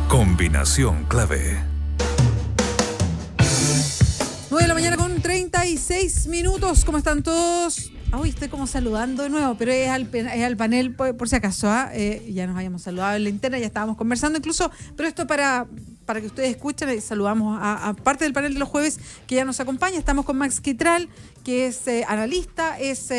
Combinación clave. 9 de la mañana con 36 minutos. ¿Cómo están todos? Hoy estoy como saludando de nuevo, pero es al panel por si acaso. Ya nos habíamos saludado en la interna, ya estábamos conversando incluso, pero esto para que ustedes escuchen, saludamos a parte del panel de los jueves que ya nos acompaña. Estamos con Max Quitral, que es analista, es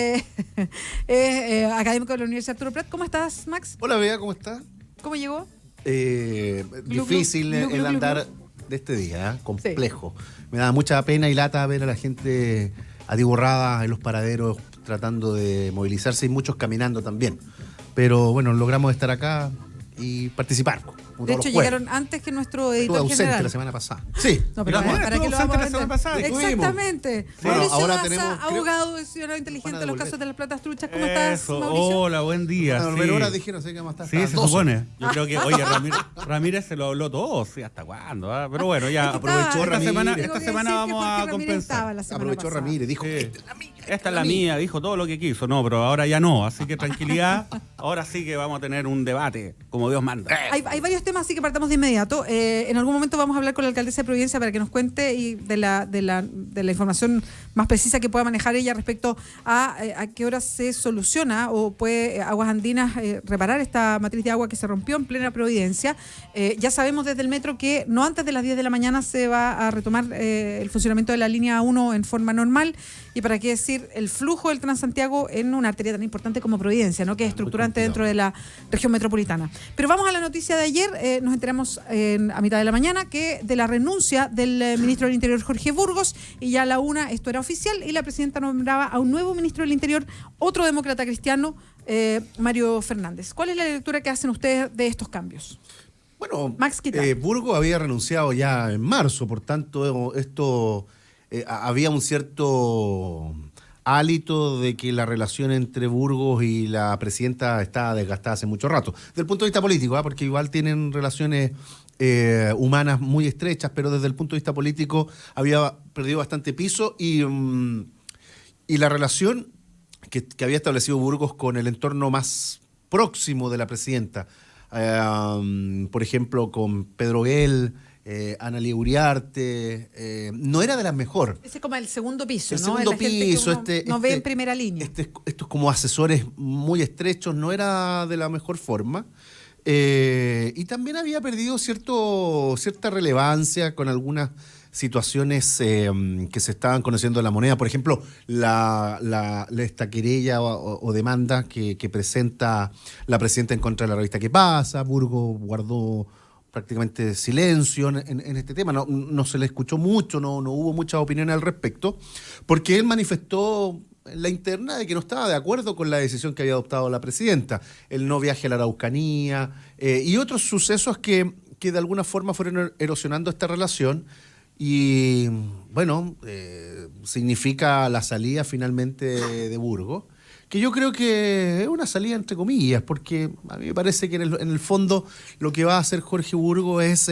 académico de la Universidad Arturo Prat. ¿Cómo estás, Max? Hola, Bea, ¿cómo estás? ¿Cómo llegó? Difícil el andar de este día, complejo. Sí. Me da mucha pena y lata ver a la gente atiborrada en los paraderos tratando de movilizarse y muchos caminando también. Pero bueno, logramos estar acá y participar. De hecho, llegaron antes que nuestro editor ausente general. La semana pasada. Sí. No, pero ¿para qué lo vamos a vender? Semana pasada, exactamente. Sí. Bueno, Mauricio ahora Daza, tenemos, abogado de Ciudadano Inteligente de los casos de las platas truchas. ¿Cómo estás, Mauricio? Hola, buen día. Bueno, horas dijeron, sé que vamos a estar. Sí, se supone. Yo creo que, oye, Ramírez se lo habló todo, sí, ¿hasta cuándo? Pero bueno, ya aprovechó Ramírez. Esta semana vamos a compensar. Aprovechó Ramírez, dijo, esta es la mía, dijo todo lo que quiso. No, pero ahora ya no, así que tranquilidad. Ahora sí que vamos a tener un debate, como Dios manda. Hay varios temas, así que partamos de inmediato. En algún momento vamos a hablar con la alcaldesa de Providencia para que nos cuente y de la información más precisa que pueda manejar ella respecto a qué hora se soluciona o puede Aguas Andinas reparar esta matriz de agua que se rompió en plena Providencia. Ya sabemos desde el metro que no antes de las 10 de la mañana se va a retomar el funcionamiento de la línea 1 en forma normal, y para qué decir el flujo del Transantiago en una arteria tan importante como Providencia, ¿no? Que es estructurante dentro de la región metropolitana. Pero vamos a la noticia de ayer. Nos enteramos a mitad de la mañana que de la renuncia del ministro del Interior Jorge Burgos, y ya a la una esto era oficial y la presidenta nombraba a un nuevo ministro del Interior, otro demócrata cristiano, Mario Fernández. ¿Cuál es la lectura que hacen ustedes de estos cambios? Bueno, Max Quittal. Burgos había renunciado ya en marzo, por tanto esto había un cierto hálito de que la relación entre Burgos y la presidenta estaba desgastada hace mucho rato. Desde el punto de vista político, porque igual tienen relaciones humanas muy estrechas, pero desde el punto de vista político había perdido bastante piso y la relación que había establecido Burgos con el entorno más próximo de la presidenta, por ejemplo, con Pedro Guel, Analía Uriarte, no era de las mejores. Ese es como el segundo piso, el ¿no? segundo la gente piso, que uno nos ve en primera línea. Estos como asesores muy estrechos, no era de la mejor forma. Y también había perdido cierta relevancia con algunas situaciones que se estaban conociendo en la moneda. Por ejemplo, esta querella o demanda que presenta la presidenta en contra de la revista ¿Qué pasa? Burgos guardó prácticamente silencio en este tema. No se le escuchó mucho, no hubo muchas opiniones al respecto, porque él manifestó en la interna de que no estaba de acuerdo con la decisión que había adoptado la presidenta, el no viaje a la Araucanía y otros sucesos que de alguna forma fueron erosionando esta relación. Y bueno, significa la salida finalmente de Burgos, que yo creo que es una salida entre comillas, porque a mí me parece que en el fondo lo que va a hacer Jorge Burgos es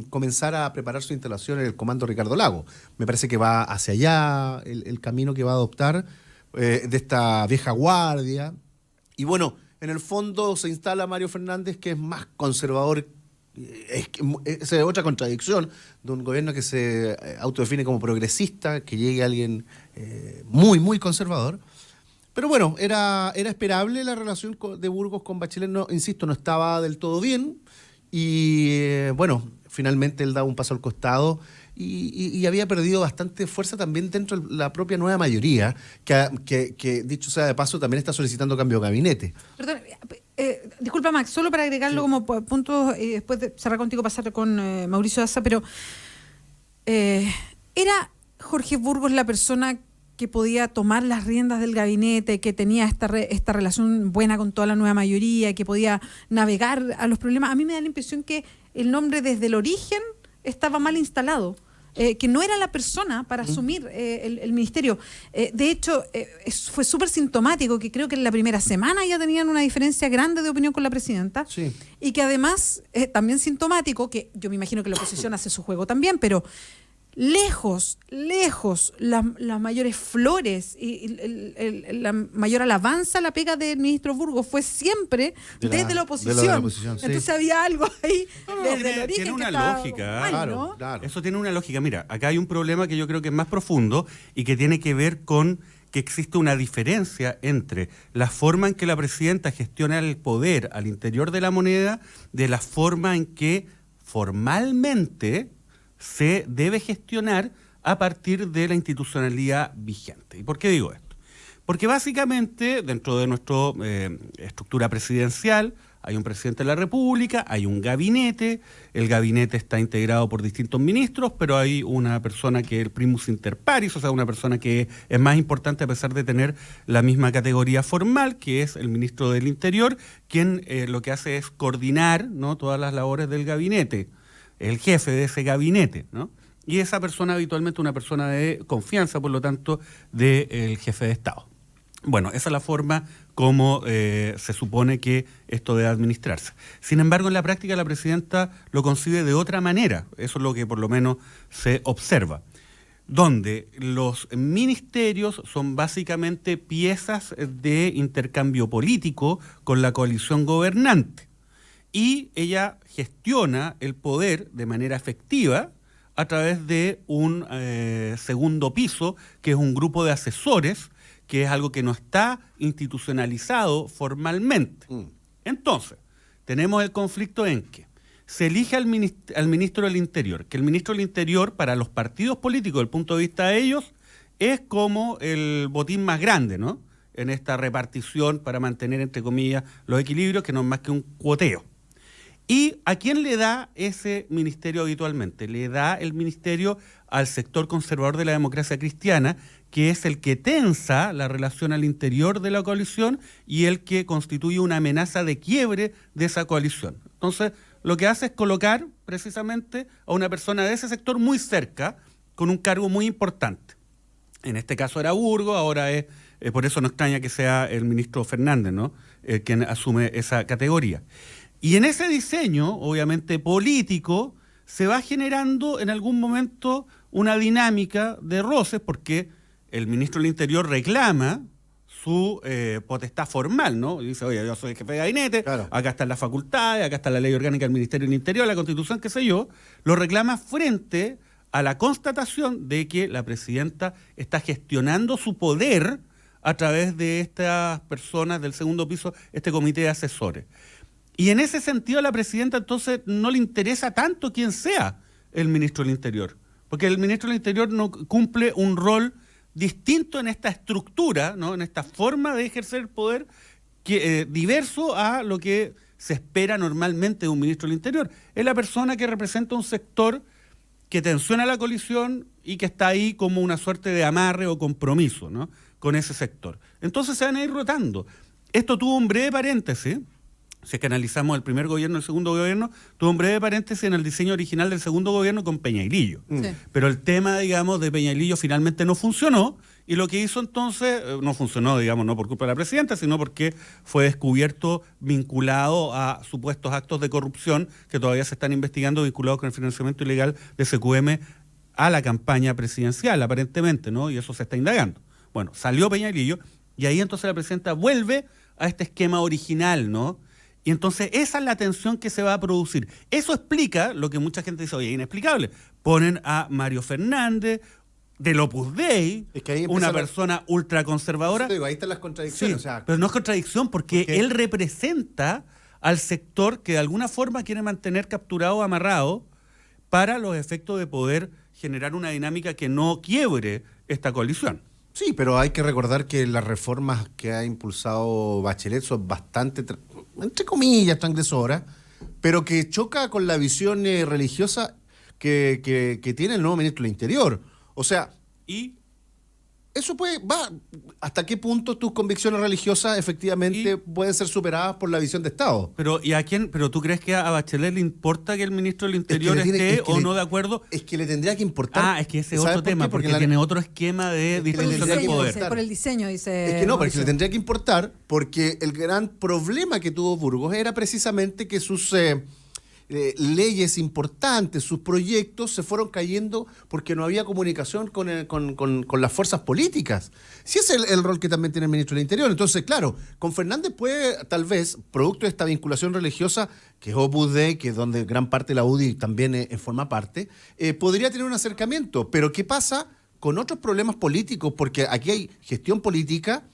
comenzar a preparar su instalación en el Comando Ricardo Lagos. Me parece que va hacia allá el camino que va a adoptar de esta vieja guardia. Y bueno, en el fondo se instala Mario Fernández, que es más conservador. Es otra contradicción de un gobierno que se autodefine como progresista, que llegue alguien muy, muy conservador. Pero bueno, era esperable la relación de Burgos con Bachelet. No, insisto, no estaba del todo bien. Y bueno, finalmente él daba un paso al costado y había perdido bastante fuerza también dentro de la propia nueva mayoría, que dicho sea de paso, también está solicitando cambio de gabinete. Perdón, disculpa, Max, solo para agregarlo como punto y después de cerrar contigo, pasar con Mauricio Daza, pero ¿era Jorge Burgos la persona que podía tomar las riendas del gabinete, que tenía esta relación buena con toda la nueva mayoría, que podía navegar a los problemas? A mí me da la impresión que el nombre desde el origen estaba mal instalado. Que no era la persona para asumir el ministerio. De hecho, fue súper sintomático que creo que en la primera semana ya tenían una diferencia grande de opinión con la presidenta. Sí. Y que además, también sintomático, que yo me imagino que la oposición hace su juego también, pero lejos, las mayores flores y la mayor alabanza a la pega del ministro Burgos fue siempre desde la oposición. Sí. Entonces había algo ahí desde el origen tiene que una estaba lógica. mal, Claro, ¿no? claro. Eso tiene una lógica. Mira, acá hay un problema que yo creo que es más profundo y que tiene que ver con que existe una diferencia entre la forma en que la presidenta gestiona el poder al interior de la moneda de la forma en que formalmente se debe gestionar a partir de la institucionalidad vigente. ¿Y por qué digo esto? Porque básicamente dentro de nuestra estructura presidencial hay un presidente de la República, hay un gabinete, el gabinete está integrado por distintos ministros, pero hay una persona que es el primus inter pares, o sea, una persona que es más importante a pesar de tener la misma categoría formal, que es el ministro del Interior, quien lo que hace es coordinar, ¿no?, todas las labores del gabinete, el jefe de ese gabinete, ¿no? Y esa persona habitualmente una persona de confianza, por lo tanto, del jefe de Estado. Bueno, esa es la forma como se supone que esto debe administrarse. Sin embargo, en la práctica la presidenta lo concibe de otra manera. Eso es lo que por lo menos se observa. Donde los ministerios son básicamente piezas de intercambio político con la coalición gobernante. Y ella gestiona el poder de manera efectiva a través de un segundo piso, que es un grupo de asesores, que es algo que no está institucionalizado formalmente. Entonces, tenemos el conflicto en que se elige al ministro del Interior, que el ministro del Interior, para los partidos políticos, desde el punto de vista de ellos, es como el botín más grande, ¿no?, en esta repartición para mantener, entre comillas, los equilibrios, que no es más que un cuoteo. ¿Y a quién le da ese ministerio habitualmente? Le da el ministerio al sector conservador de la democracia cristiana, que es el que tensa la relación al interior de la coalición y el que constituye una amenaza de quiebre de esa coalición. Entonces, lo que hace es colocar precisamente a una persona de ese sector muy cerca, con un cargo muy importante. En este caso era Burgos, ahora es, por eso no extraña que sea el ministro Fernández, ¿no?, quien asume esa categoría. Y en ese diseño, obviamente político, se va generando en algún momento una dinámica de roces, porque el ministro del Interior reclama su potestad formal, ¿no? Y dice, oye, yo soy jefe de gabinete, claro, acá están las facultades, acá está la ley orgánica del Ministerio del Interior, la Constitución, qué sé yo. Lo reclama frente a la constatación de que la presidenta está gestionando su poder a través de estas personas del segundo piso, este comité de asesores. Y en ese sentido a la presidenta entonces no le interesa tanto quién sea el ministro del Interior, porque el ministro del Interior no cumple un rol distinto en esta estructura, ¿no?, en esta forma de ejercer el poder, que, diverso a lo que se espera normalmente de un ministro del Interior. Es la persona que representa un sector que tensiona la coalición y que está ahí como una suerte de amarre o compromiso, ¿no?, con ese sector. Entonces se van a ir rotando. Esto tuvo un breve paréntesis. Si es que analizamos el primer gobierno y el segundo gobierno, tuvo un breve paréntesis en el diseño original del segundo gobierno con Peñailillo. Sí. Pero el tema, digamos, de Peñailillo finalmente no funcionó, y lo que hizo entonces, no funcionó, digamos, no por culpa de la presidenta, sino porque fue descubierto vinculado a supuestos actos de corrupción que todavía se están investigando, vinculados con el financiamiento ilegal de SQM a la campaña presidencial, aparentemente, ¿no? Y eso se está indagando. Bueno, salió Peñailillo, y ahí entonces la presidenta vuelve a este esquema original, ¿no? Y entonces esa es la tensión que se va a producir. Eso explica lo que mucha gente dice, oye, inexplicable. Ponen a Mario Fernández, del Opus Dei, es que ahí una persona ultraconservadora. Ahí están las contradicciones. Sí, o sea, pero no es contradicción porque él representa al sector que de alguna forma quiere mantener capturado o amarrado para los efectos de poder generar una dinámica que no quiebre esta coalición. sí, pero hay que recordar que las reformas que ha impulsado Bachelet son bastante, entre comillas, transgresoras, pero que choca con la visión religiosa que tiene el nuevo ministro del Interior. O sea, Y eso va hasta qué punto tus convicciones religiosas efectivamente pueden ser superadas por la visión de Estado. Pero tú crees que a Bachelet le importa que el ministro del Interior esté o no de acuerdo? Es que le tendría que importar. Es que ese es ¿Sabes otro por qué? tema, porque tiene otro esquema de distribución del poder. Por el diseño, dice. Es que no, pero es que Mauricio. le tendría que importar porque el gran problema que tuvo Burgos era precisamente que sus leyes importantes, sus proyectos se fueron cayendo porque no había comunicación con las fuerzas políticas. Sí, es el rol que también tiene el ministro del Interior. Entonces, claro, con Fernández puede, tal vez, producto de esta vinculación religiosa, que es Opus Dei, que es donde gran parte de la UDI también forma parte, podría tener un acercamiento. Pero ¿qué pasa con otros problemas políticos? Porque aquí hay gestión política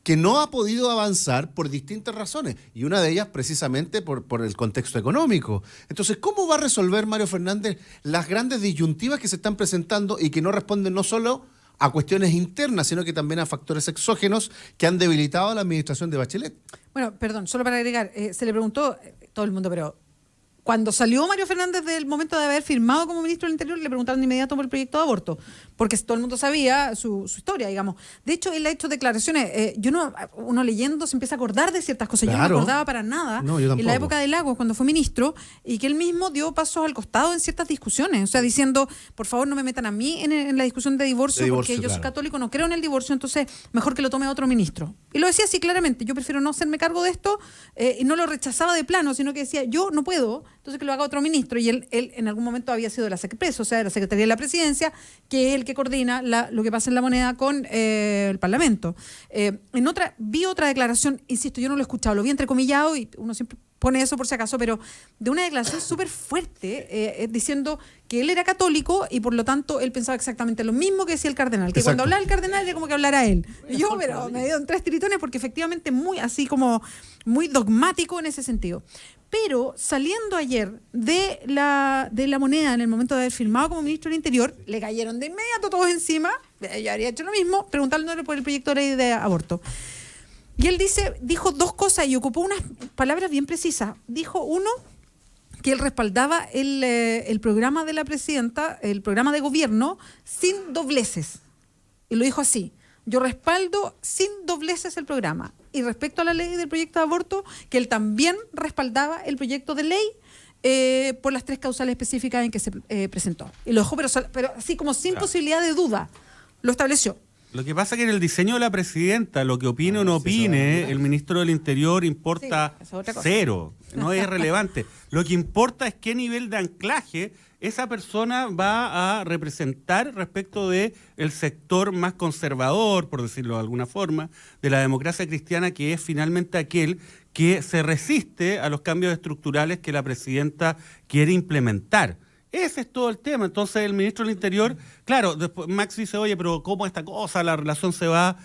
que no ha podido avanzar por distintas razones, y una de ellas precisamente por el contexto económico. Entonces, ¿cómo va a resolver Mario Fernández las grandes disyuntivas que se están presentando y que no responden no solo a cuestiones internas, sino que también a factores exógenos que han debilitado a la administración de Bachelet? Bueno, perdón, solo para agregar, se le preguntó todo el mundo, pero cuando salió Mario Fernández del momento de haber firmado como ministro del Interior, le preguntaron de inmediato por el proyecto de aborto, porque todo el mundo sabía su historia, digamos. De hecho, él ha hecho declaraciones, uno leyendo se empieza a acordar de ciertas cosas. Claro. Yo no me acordaba para nada en la época de Lagos, cuando fue ministro, y que él mismo dio pasos al costado en ciertas discusiones, o sea, diciendo, por favor, no me metan a mí en la discusión de divorcio porque yo soy católico, no creo en el divorcio, entonces mejor que lo tome otro ministro. Y lo decía así claramente, yo prefiero no hacerme cargo de esto, y no lo rechazaba de plano, sino que decía, yo no puedo, entonces que lo haga otro ministro. Y él en algún momento había sido de la SECPRES, o sea, de la Secretaría de la Presidencia, que es el que coordina lo que pasa en la moneda con el Parlamento. Vi otra declaración, insisto, yo no lo he escuchado, lo vi entrecomillado y uno siempre pone eso por si acaso, pero de una declaración súper fuerte, diciendo que él era católico y por lo tanto él pensaba exactamente lo mismo que decía el cardenal, que cuando hablaba el cardenal era como que hablara él. Y yo, pero me dio en 3 tiritones porque efectivamente muy así como muy dogmático en ese sentido. Pero saliendo ayer de la moneda en el momento de haber firmado como ministro del Interior, le cayeron de inmediato todos encima, yo habría hecho lo mismo, preguntándole por el proyecto de ley de aborto. Y él dijo 2 cosas y ocupó unas palabras bien precisas. Dijo, uno, que él respaldaba el programa de la presidenta, el programa de gobierno, sin dobleces. Y lo dijo así: yo respaldo sin dobleces el programa. Y respecto a la ley del proyecto de aborto, que él también respaldaba el proyecto de ley por las 3 causales específicas en que se presentó. Y lo dejó, pero así como sin posibilidad de duda, lo estableció. Lo que pasa es que en el diseño de la presidenta, lo que opine o no opine, el ministro del Interior importa cero, no es relevante. Lo que importa es qué nivel de anclaje esa persona va a representar respecto de el sector más conservador, por decirlo de alguna forma, de la democracia cristiana, que es finalmente aquel que se resiste a los cambios estructurales que la presidenta quiere implementar. Ese es todo el tema. Entonces el ministro del Interior, claro, después Max dice, oye, pero ¿cómo esta cosa, la relación se va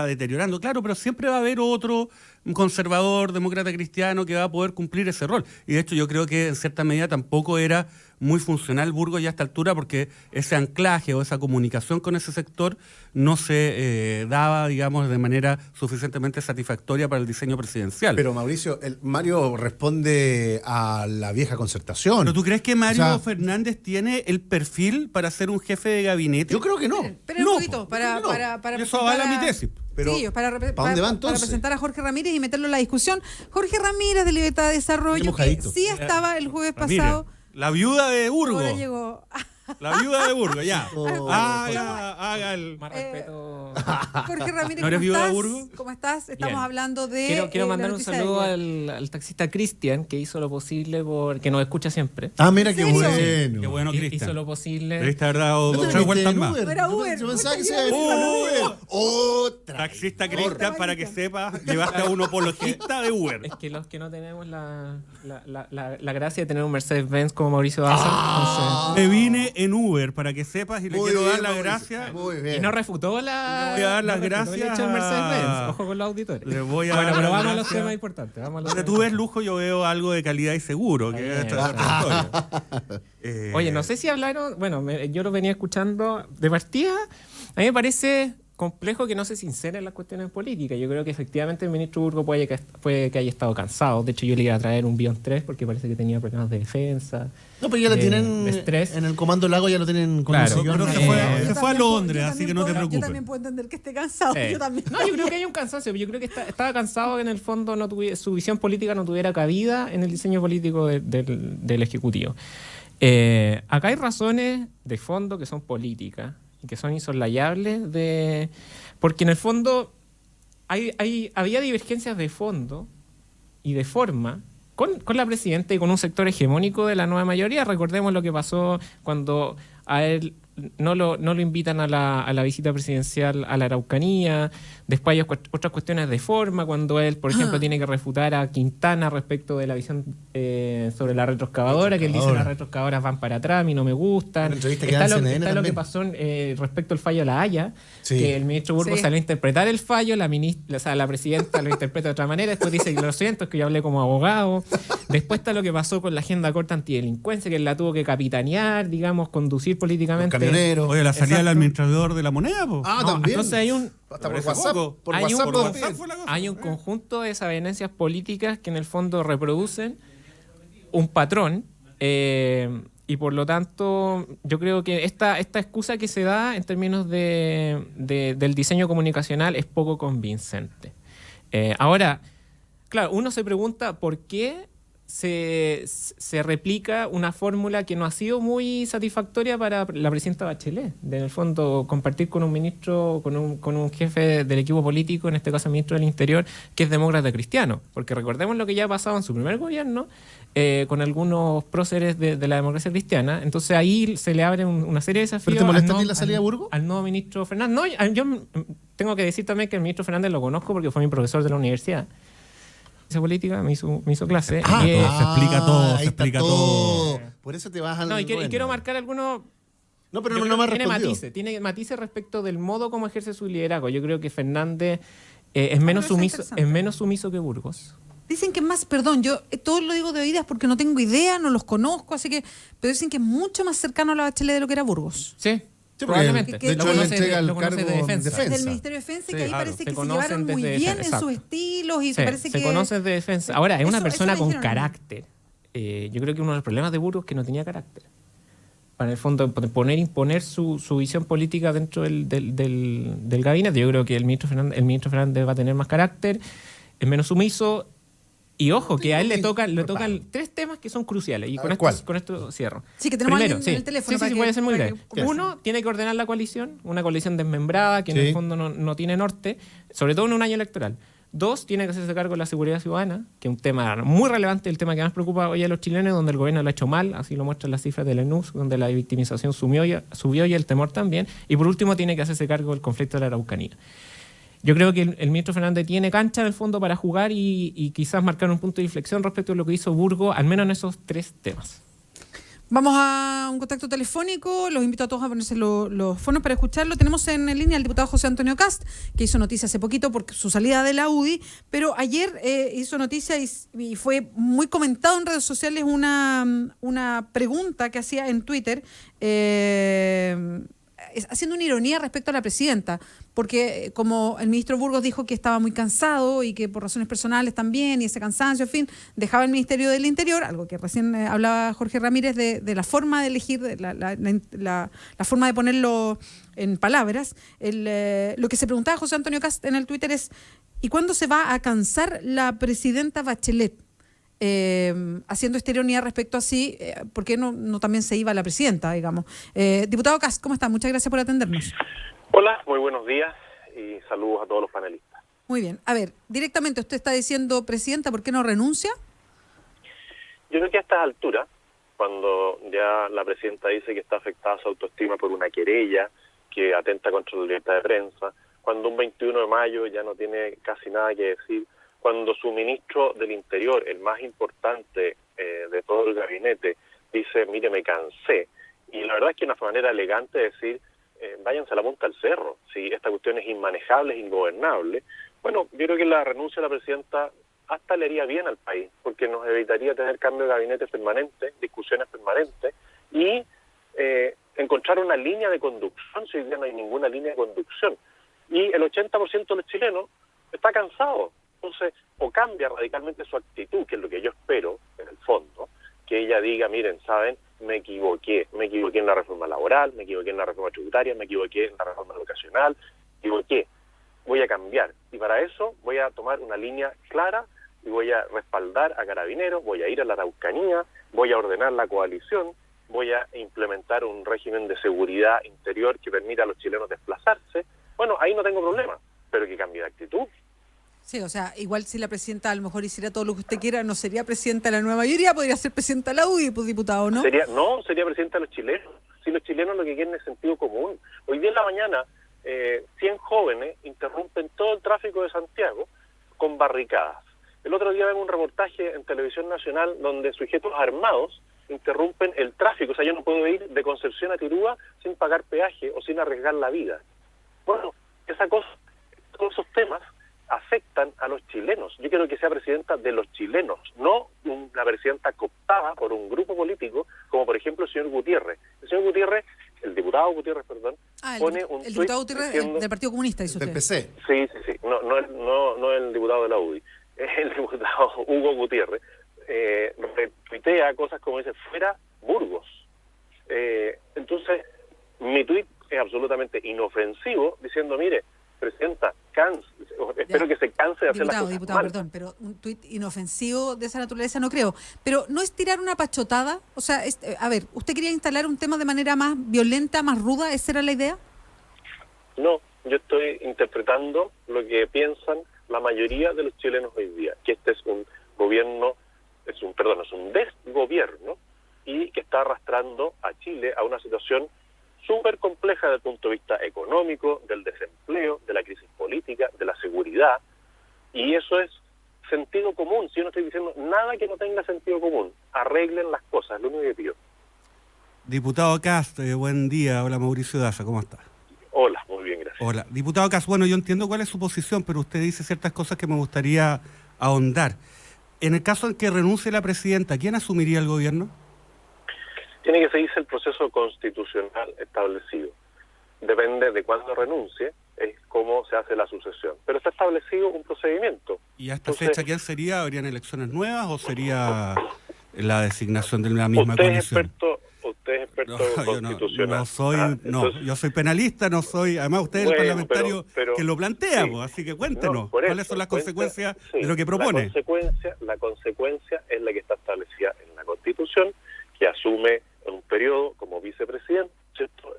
deteriorando? Claro, pero siempre va a haber otro conservador, demócrata cristiano que va a poder cumplir ese rol. Y de hecho yo creo que en cierta medida tampoco era muy funcional Burgos ya a esta altura, porque ese anclaje o esa comunicación con ese sector no se daba, digamos, de manera suficientemente satisfactoria para el diseño presidencial. Pero Mauricio, Mario responde a la vieja concertación. ¿Pero tú crees que Mario Fernández tiene el perfil para ser un jefe de gabinete? Yo creo que no. Pero un poquito, para eso avala mi tesis. Pero, sí, para dónde va, entonces? presentar a Jorge Ramírez y meterlo en la discusión. Jorge Ramírez de Libertad de Desarrollo, que sí estaba el jueves pasado. La viuda de Burgos. Ahora llegó. La viuda de Burgos, ya. Haga el más respeto. Jorge Ramírez, ¿No eres viuda de Burgos? ¿Cómo estás? Estamos Bien. hablando de. Quiero mandar un saludo al taxista Cristian, que hizo lo posible que nos escucha siempre. Ah, mira qué ¿En serio? bueno. Qué bueno, Cristian. Hizo lo posible. Debiste haber dado ¿No te 3 vueltas metiste en más. Uber? No era Uber. Yo pensaba que se Puta, iba a venir ya. en Uber. Otra. Taxista Cristian, para que sepa, llevaste a un apologista de Uber. Es que los que no tenemos la gracia de tener un Mercedes-Benz como Mauricio Daza. Me vine en Uber, para que sepas, y le Muy quiero bien, dar las Mauricio. gracias. Muy bien. Y no refutó la. Le voy a dar las no refutó gracias el hecho del a- Mercedes-Benz. Ojo con los auditores. Le voy a Bueno, dar pero las vamos a los gracias. temas importantes. Vamos a los Donde temas tú ves lujo, yo veo algo de calidad y seguro. Que es esta historia. Oye, no sé si hablaron, bueno, yo lo venía escuchando de partida. A mí me parece complejo que no se sincere en las cuestiones políticas. Yo creo que efectivamente el ministro Burgos puede que haya estado cansado. De hecho, yo le iba a traer un Bion 3 porque parece que tenía problemas de defensa. No, pero ya lo tienen de estrés. en el Comando Lago, ya lo tienen con Claro, un sillón. pero se fue a Londres, así que no te Yo preocupes. también puedo entender que esté cansado. Sí. Yo también. No, yo creo que hay un cansancio. Yo creo que estaba cansado que en el fondo su visión política no tuviera cabida en el diseño político del Ejecutivo. Acá hay razones de fondo que son políticas y que son insoslayables, porque en el fondo había divergencias de fondo y de forma con la presidenta y con un sector hegemónico de la nueva mayoría. Recordemos lo que pasó cuando a él no lo invitan a la visita presidencial a la Araucanía. Después hay otras cuestiones de forma, cuando él, por ejemplo, tiene que refutar a Quintana respecto de la visión sobre la retroexcavadora, que él dice las retroexcavadoras van para atrás, a mí no me gustan. Está lo que pasó respecto al fallo de La Haya, que el ministro Burgos salió a interpretar el fallo, la presidenta lo interpreta de otra manera, después dice que lo siento, es que yo hablé como abogado. Después está lo que pasó con la agenda corta antidelincuencia, que él la tuvo que capitanear, digamos, conducir políticamente. Oye, la salida del administrador de la moneda, po. También. Entonces hay un... Hasta por WhatsApp. Por hay WhatsApp hay un conjunto de desavenencias políticas que en el fondo reproducen un patrón y por lo tanto yo creo que esta excusa que se da en términos del diseño comunicacional es poco convincente. Ahora, claro, uno se pregunta por qué se replica una fórmula que no ha sido muy satisfactoria para la presidenta Bachelet. En el fondo, compartir con un ministro, con un jefe del equipo político, en este caso el ministro del Interior, que es demócrata cristiano. Porque recordemos lo que ya ha pasado en su primer gobierno con algunos próceres de la democracia cristiana. Entonces ahí se le abren una serie de desafíos. ¿Pero te molesta a ti la salida de Burgos? Al nuevo ministro Fernández. No, yo tengo que decir también que el ministro Fernández lo conozco porque fue mi profesor de la universidad. Esa política me hizo clase. Se explica todo, se explica todo. Por eso te vas al... No, y quiero marcar algunos... No, pero no me ha respondido. Tiene matices respecto del modo como ejerce su liderazgo. Yo creo que Fernández es menos sumiso que Burgos. Dicen que es más, perdón, yo todo lo digo de oídas porque no tengo idea, no los conozco, así que, pero dicen que es mucho más cercano a la Bachelet de lo que era Burgos. Sí. Probablemente. De hecho, le entrega el cargo de defensa. Del Ministerio de Defensa, que ahí parece que se conocen llevaron muy bien en sus estilos y parece que... Se conocen de defensa. Ahora, es una persona con carácter. Yo creo que uno de los problemas de Burgos es que no tenía carácter. Para en el fondo imponer su visión política dentro del gabinete. Yo creo que el ministro Fernández va a tener más carácter, es menos sumiso. Y ojo, que a él le tocan 3 temas que son cruciales. Y con esto cierro. Sí, que tenemos Primero, alguien en el teléfono. Sí, voy a ser muy breve. Uno, tiene que ordenar la coalición, una coalición desmembrada, que en el fondo no tiene norte, sobre todo en un año electoral. 2, tiene que hacerse cargo de la seguridad ciudadana, que es un tema muy relevante, el tema que más preocupa hoy a los chilenos, donde el gobierno lo ha hecho mal, así lo muestran las cifras del ENUS, donde la victimización subió y el temor también. Y por último, tiene que hacerse cargo del conflicto de la Araucanía. Yo creo que el ministro Fernández tiene cancha en el fondo para jugar y quizás marcar un punto de inflexión respecto a lo que hizo Burgos, al menos en esos 3 temas. Vamos a un contacto telefónico, los invito a todos a ponerse los fonos para escucharlo. Tenemos en línea al diputado José Antonio Kast, que hizo noticia hace poquito por su salida de la UDI, pero ayer hizo noticia y fue muy comentado en redes sociales una pregunta que hacía en Twitter, haciendo una ironía respecto a la presidenta, porque como el ministro Burgos dijo que estaba muy cansado y que por razones personales también, y ese cansancio, en fin, dejaba el Ministerio del Interior, algo que recién hablaba Jorge Ramírez de la forma de elegir, la forma de ponerlo en palabras. Lo que se preguntaba José Antonio Kast en el Twitter es, ¿y cuándo se va a cansar la presidenta Bachelet? Haciendo esta ironía respecto a sí, ¿por qué no también se iba la presidenta, digamos? Diputado Kast, ¿cómo está? Muchas gracias por atendernos. Hola, muy buenos días y saludos a todos los panelistas. Muy bien. A ver, directamente usted está diciendo, presidenta, ¿por qué no renuncia? Yo creo que a estas alturas, cuando ya la presidenta dice que está afectada su autoestima por una querella que atenta contra la libertad de prensa, cuando un 21 de mayo ya no tiene casi nada que decir, cuando su ministro del Interior, el más importante de todo el gabinete, dice, mire, me cansé. Y la verdad es que una manera elegante de decir, váyanse a la punta del cerro. Si esta cuestión es inmanejable, es ingobernable. Bueno, yo creo que la renuncia de la presidenta hasta le haría bien al país, porque nos evitaría tener cambio de gabinete permanente, discusiones permanentes, y encontrar una línea de conducción, si hoy día no hay ninguna línea de conducción. Y el 80% de los chilenos está cansado. Entonces, o cambia radicalmente su actitud, que es lo que yo espero, en el fondo, que ella diga, miren, ¿saben? Me equivoqué en la reforma laboral, me equivoqué en la reforma tributaria, me equivoqué en la reforma educacional, me equivoqué, voy a cambiar. Y para eso voy a tomar una línea clara y voy a respaldar a Carabineros, voy a ir a la Araucanía, voy a ordenar la coalición, voy a implementar un régimen de seguridad interior que permita a los chilenos desplazarse. Bueno, ahí no tengo problema, pero que cambie de actitud. Sí, o sea, igual si la presidenta a lo mejor hiciera todo lo que usted quiera, no sería presidenta de la nueva mayoría, podría ser presidenta de la UDI, pues, diputado, ¿no? Sería presidenta de los chilenos. Si los chilenos lo que quieren es sentido común. Hoy día en la mañana, 100 jóvenes interrumpen todo el tráfico de Santiago con barricadas. El otro día vemos un reportaje en Televisión Nacional donde sujetos armados interrumpen el tráfico. O sea, yo no puedo ir de Concepción a Tirúa sin pagar peaje o sin arriesgar la vida. Bueno, todos esos temas afectan a los chilenos. Yo quiero que sea presidenta de los chilenos, no una presidenta cooptada por un grupo político, como por ejemplo el señor Gutiérrez. El diputado Gutiérrez, pone un el diputado Gutiérrez del Partido Comunista, dice usted. Del PC. Sí. No el diputado de la UDI. El diputado Hugo Gutiérrez retuitea cosas como dice, fuera Burgos. Entonces, mi tuit es absolutamente inofensivo, diciendo, mire, presidenta, espero que se canse de hacer las cosas Diputado, mal. perdón, pero un tuit inofensivo de esa naturaleza no creo. Pero ¿no es tirar una pachotada? O sea, a ver, ¿usted quería instalar un tema de manera más violenta, más ruda? ¿Esa era la idea? No, yo estoy interpretando lo que piensan la mayoría de los chilenos hoy día, que este es un gobierno, es un desgobierno y que está arrastrando a Chile a una situación súper compleja desde el punto de vista económico, del desempleo, de la crisis política, de la seguridad, y eso es sentido común. Si yo no estoy diciendo nada que no tenga sentido común, arreglen las cosas, es lo único que pido. Diputado Kast, buen día. Hola, Mauricio Daza, ¿cómo está? Hola, muy bien, gracias. Hola. Diputado Kast, bueno, yo entiendo cuál es su posición, pero usted dice ciertas cosas que me gustaría ahondar. En el caso en que renuncie la presidenta, ¿quién asumiría el gobierno? Tiene que seguirse el proceso constitucional establecido. Depende de cuándo renuncie, es cómo se hace la sucesión. Pero está establecido un procedimiento. ¿Y a esta fecha quién sería? ¿Habrían elecciones nuevas o sería la designación de la misma coalición? Usted es experto en constitucional. Yo soy penalista, no soy... Además, usted es el parlamentario que lo plantea, sí, así que cuéntenos, ¿cuáles son las consecuencias de lo que propone? La consecuencia es la que está establecida en la Constitución, que asume un periodo como vicepresidente, ¿cierto?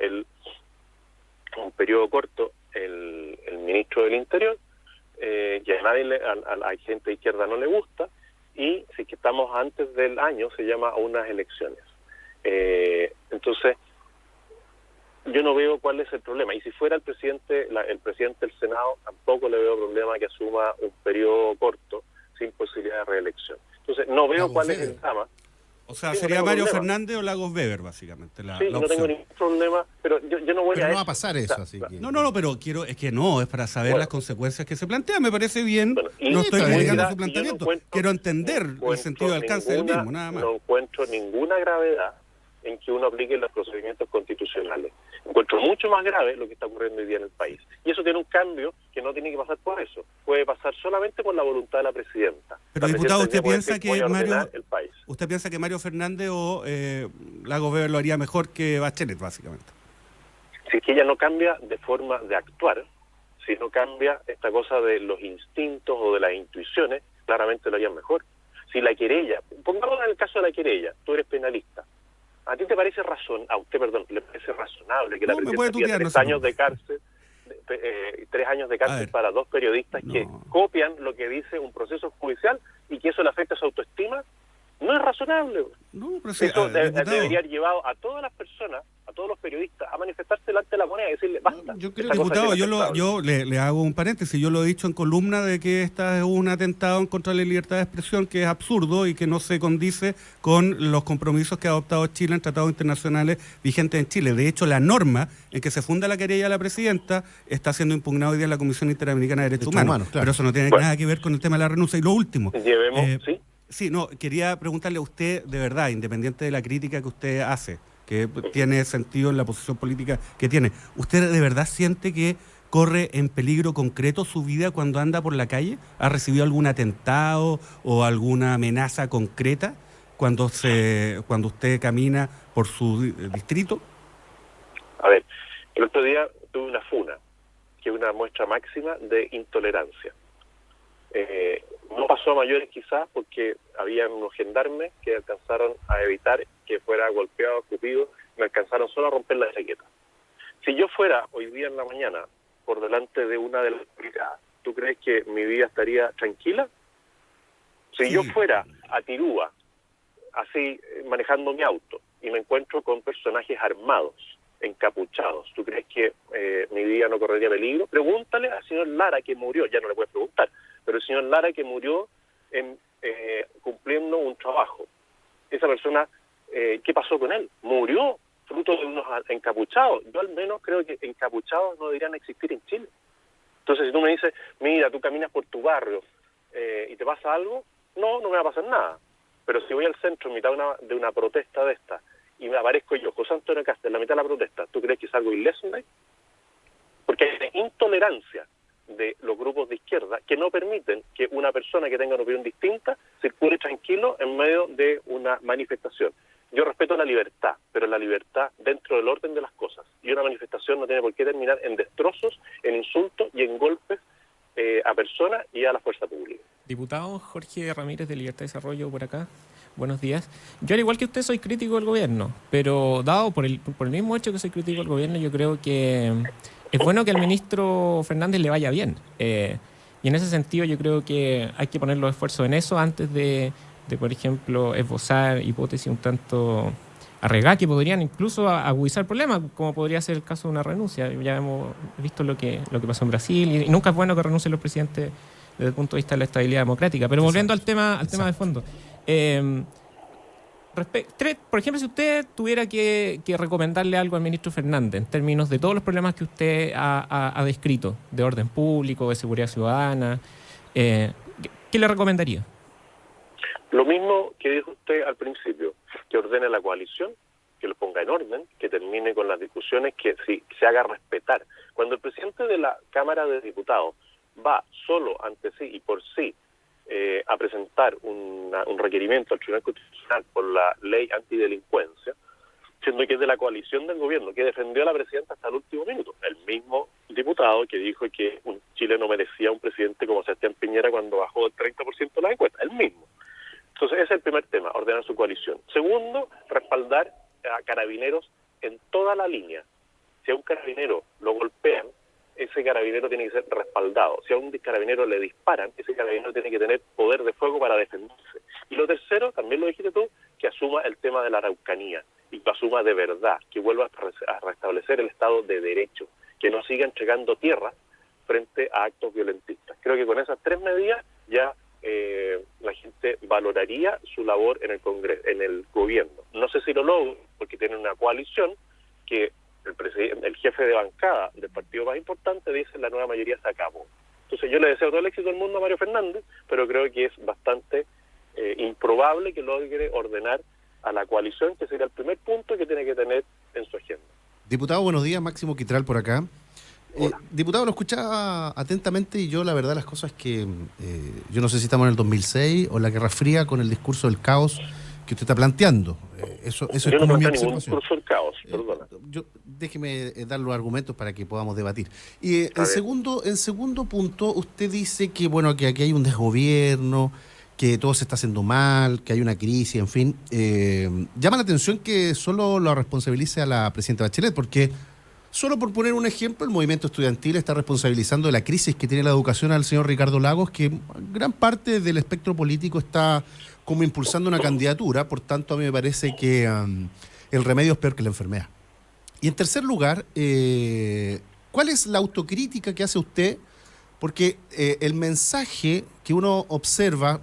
Un periodo corto el ministro del Interior, que a la gente de izquierda no le gusta, y si que estamos antes del año se llama unas elecciones. Entonces, yo no veo cuál es el problema. Y si fuera el presidente del Senado, tampoco le veo problema que asuma un periodo corto sin posibilidad de reelección. Entonces, no veo cuál es el drama. O sea, sería Mario Fernández o Lagos Weber, básicamente. Sí, no tengo ningún problema, pero yo no voy pero a... no va a pasar eso, así que... No, pero es para saber las consecuencias que se plantean. Me parece bien, no estoy criticando su planteamiento. Quiero entender el sentido de alcance del mismo, nada más. No encuentro ninguna gravedad en que uno aplique los procedimientos constitucionales. Encuentro mucho más grave lo que está ocurriendo hoy día en el país. Y eso tiene un cambio que no tiene que pasar por eso. Puede pasar solamente por la voluntad de la presidenta. Pero, diputado, ¿usted piensa que Mario Fernández o Lagos Weber lo haría mejor que Bachelet, básicamente? Si es que ella no cambia de forma de actuar, si no cambia esta cosa de los instintos o de las intuiciones, claramente lo harían mejor. Si la querella, pongamos en el caso de la querella, tú eres penalista. ¿A ti te parece le parece razonable que la presidenta tenga 3 años de cárcel, 3 años de cárcel para 2 periodistas que copian lo que dice un proceso judicial y que eso le afecta a su autoestima? No es razonable. Eso debería haber llevado a todas las personas, a todos los periodistas, a manifestarse delante de la moneda y decirle basta. Yo creo, diputado, yo le hago un paréntesis. Yo lo he dicho en columna de que esta es un atentado en contra de la libertad de expresión que es absurdo y que no se condice con los compromisos que ha adoptado Chile en tratados internacionales vigentes en Chile. De hecho, la norma en que se funda la querella de la presidenta está siendo impugnada hoy día en la Comisión Interamericana de Derechos Humanos. Claro. Pero eso no tiene nada que ver con el tema de la renuncia. Y lo último... Sí, quería preguntarle a usted, de verdad, independiente de la crítica que usted hace, que tiene sentido en la posición política que tiene, ¿usted de verdad siente que corre en peligro concreto su vida cuando anda por la calle? ¿Ha recibido algún atentado o alguna amenaza concreta cuando usted camina por su distrito? A ver, el otro día tuve una funa, que es una muestra máxima de intolerancia. No pasó a mayores quizás porque habían unos gendarmes que alcanzaron a evitar que fuera golpeado, escupido, me alcanzaron solo a romper la chaqueta. Si yo fuera hoy día en la mañana por delante de una de las brigadas ¿tú crees que mi vida estaría tranquila? Si yo fuera a Tirúa, así manejando mi auto, y me encuentro con personajes armados, encapuchados, ¿tú crees que mi vida no correría peligro? Pregúntale al señor Lara, que murió, ya no le puedes preguntar, pero el señor Lara, que murió cumpliendo un trabajo. Esa persona, ¿qué pasó con él? Murió fruto de unos encapuchados. Yo al menos creo que encapuchados no deberían existir en Chile. Entonces, si tú me dices, mira, tú caminas por tu barrio y te pasa algo, no me va a pasar nada. Pero si voy al centro en mitad de una protesta de esta y me aparezco yo, José Antonio Casta, en la mitad de la protesta, ¿tú crees que es algo ileso de ahí? Porque hay intolerancia de los grupos de izquierda que no permiten que una persona que tenga una opinión distinta circule tranquilo en medio de una manifestación. Yo respeto la libertad, pero la libertad dentro del orden de las cosas. Y una manifestación no tiene por qué terminar en destrozos, en insultos y en golpes a personas y a la fuerza pública. Diputado Jorge Ramírez de Libertad y Desarrollo por acá. Buenos días. Yo, al igual que usted, soy crítico del gobierno, pero dado por el mismo hecho que soy crítico del gobierno, yo creo que es bueno que al ministro Fernández le vaya bien. Y en ese sentido yo creo que hay que poner los esfuerzos en eso antes de por ejemplo, esbozar hipótesis un tanto arriesgadas que podrían incluso agudizar problemas, como podría ser el caso de una renuncia. Ya hemos visto lo que pasó en Brasil, y nunca es bueno que renuncien los presidentes desde el punto de vista de la estabilidad democrática. Pero volviendo al tema de fondo. Por ejemplo, si usted tuviera que recomendarle algo al ministro Fernández en términos de todos los problemas que usted ha descrito, de orden público, de seguridad ciudadana, ¿qué le recomendaría? Lo mismo que dijo usted al principio, que ordene la coalición, que lo ponga en orden, que termine con las discusiones, que se haga respetar. Cuando el presidente de la Cámara de Diputados va solo ante sí y por sí a presentar un requerimiento al Tribunal Constitucional por la ley antidelincuencia, siendo que es de la coalición del gobierno, que defendió a la presidenta hasta el último minuto, el mismo diputado que dijo que Chile no merecía un presidente como Sebastián Piñera cuando bajó del 30% de las encuestas, el mismo. Entonces, ese es el primer tema, ordenar su coalición. Segundo, respaldar a carabineros en toda la línea. Si a un carabinero lo golpean, ese carabinero tiene que ser respaldado. Si a un carabinero le disparan, ese carabinero tiene que tener poder de fuego para defenderse. Y lo tercero, también lo dijiste tú, que asuma el tema de la Araucanía y que asuma de verdad, que vuelva a restablecer el Estado de Derecho, que no siga entregando tierra frente a actos violentistas. Creo que con esas tres medidas ya la gente valoraría su labor en el Congreso, en el gobierno. No sé si lo logro, porque tienen una coalición que el jefe de bancada del partido más importante dice la nueva mayoría se acabó. Entonces yo le deseo todo el éxito del mundo a Mario Fernández, pero creo que es bastante improbable que logre ordenar a la coalición, que sería el primer punto que tiene que tener en su agenda. Diputado, buenos días. Máximo Quitral por acá. Diputado, lo escuchaba atentamente y yo la verdad las cosas que yo no sé si estamos en el 2006 o en la Guerra Fría con el discurso del caos que usted está planteando. Eso es como mi observación. Ningún discurso del caos, perdona. Déjeme dar los argumentos para que podamos debatir. Y en segundo punto, usted dice que bueno, que aquí hay un desgobierno, que todo se está haciendo mal, que hay una crisis, en fin. Llama la atención que solo lo responsabilice a la presidenta Bachelet, porque solo por poner un ejemplo, el movimiento estudiantil está responsabilizando de la crisis que tiene la educación al señor Ricardo Lagos, que gran parte del espectro político está como impulsando una candidatura, por tanto a mí me parece que el remedio es peor que la enfermedad. Y en tercer lugar, ¿cuál es la autocrítica que hace usted? Porque el mensaje que uno observa,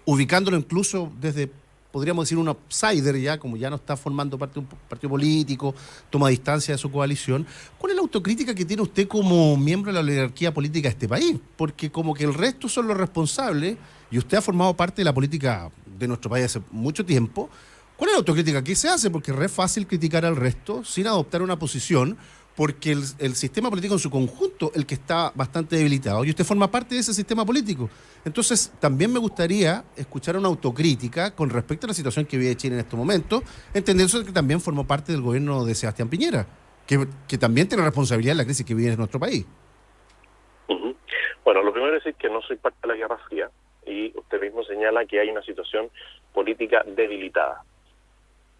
ubicándolo incluso desde, podríamos decir, un outsider ya, como ya no está formando parte de un partido político, toma distancia de su coalición. ¿Cuál es la autocrítica que tiene usted como miembro de la oligarquía política de este país? Porque como que el resto son los responsables, y usted ha formado parte de la política de nuestro país hace mucho tiempo. ¿Cuál es la autocrítica que se hace? Porque es re fácil criticar al resto sin adoptar una posición, porque el sistema político en su conjunto el que está bastante debilitado, y usted forma parte de ese sistema político. Entonces, también me gustaría escuchar una autocrítica con respecto a la situación que vive Chile en estos momentos, entendiendo que también formó parte del gobierno de Sebastián Piñera, que también tiene responsabilidad en la crisis que vive en nuestro país. Uh-huh. Bueno, lo primero es decir que no soy parte de la Guerra Fría, y usted mismo señala que hay una situación política debilitada.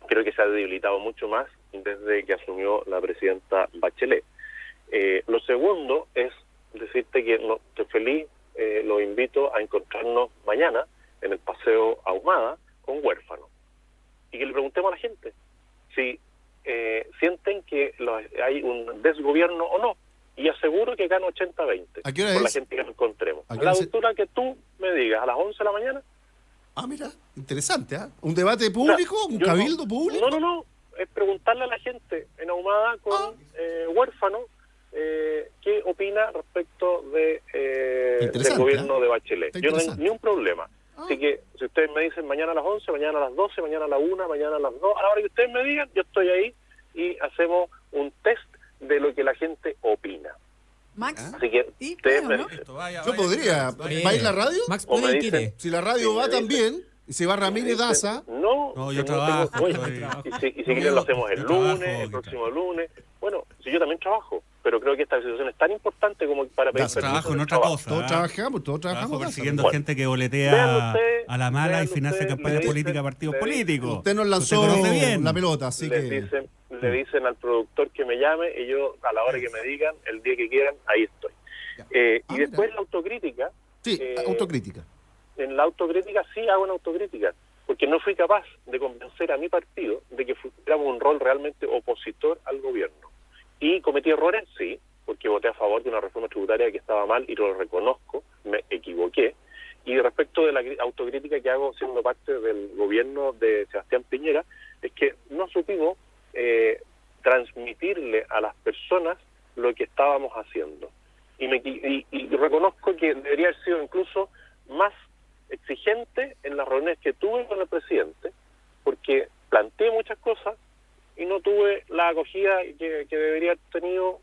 Creo que se ha debilitado mucho más desde que asumió la presidenta Bachelet. Lo segundo es decirte que no, estoy feliz, los invito a encontrarnos mañana en el Paseo Ahumada con Huérfano. Y que le preguntemos a la gente si sienten que hay un desgobierno o no. Y aseguro que gana 80-20. ¿A qué hora por es? la gente que nos encontremos. ¿A A qué la hora altura que tú me digas, a las 11 de la mañana. Ah, mira, interesante, ¿ah? ¿Un debate público? O sea, ¿Un yo cabildo público? No. Es preguntarle a la gente en Ahumada con Huérfano qué opina respecto del Interesante, gobierno de Bachelet. Está Yo no tengo interesante. ni un problema. Así que si ustedes me dicen mañana a las 11, mañana a las 12, mañana a la 1, mañana a las 2, a la hora que ustedes me digan, yo estoy ahí y hacemos un test de lo que la gente opina. Max, Así que ¿y ustedes creo, me no? dicen. Yo podría. ¿Va a ir la radio? Max O me puede y dicen- quiere. Si la radio va me dicen- también, y se va Ramírez Daza, No, yo no trabajo, tengo- oye, estoy- y si quieren lo hacemos el yo trabajo, lunes, el Guita. próximo lunes. Bueno, si yo también trabajo, pero creo que esta situación es tan importante como para pedir Ya, permiso Trabajo en del otra trabajo. cosa. todos ¿ah? trabajamos, Trabajo persiguiendo Bueno, gente que véanlo boletea usted, a la mala y véanlo financia usted, campañas le políticas a dicen- partidos le dicen- políticos. Usted nos lanzó Usted conoce bien. la pelota, así que... Le dicen al productor que me llame y yo a la hora que me digan, el día que quieran, ahí estoy. Y después mira. la autocrítica. Sí, autocrítica. En la autocrítica sí hago una autocrítica, porque no fui capaz de convencer a mi partido de que fuéramos un rol realmente opositor al gobierno. Y cometí errores, sí, porque voté a favor de una reforma tributaria que estaba mal y lo reconozco, me equivoqué. Y respecto de la autocrítica que hago siendo parte del gobierno de Sebastián Piñera, es que no supimos transmitirle a las personas lo que estábamos haciendo. Y reconozco que debería haber sido incluso más exigente en las reuniones que tuve con el presidente, porque planteé muchas cosas y no tuve la acogida que debería haber tenido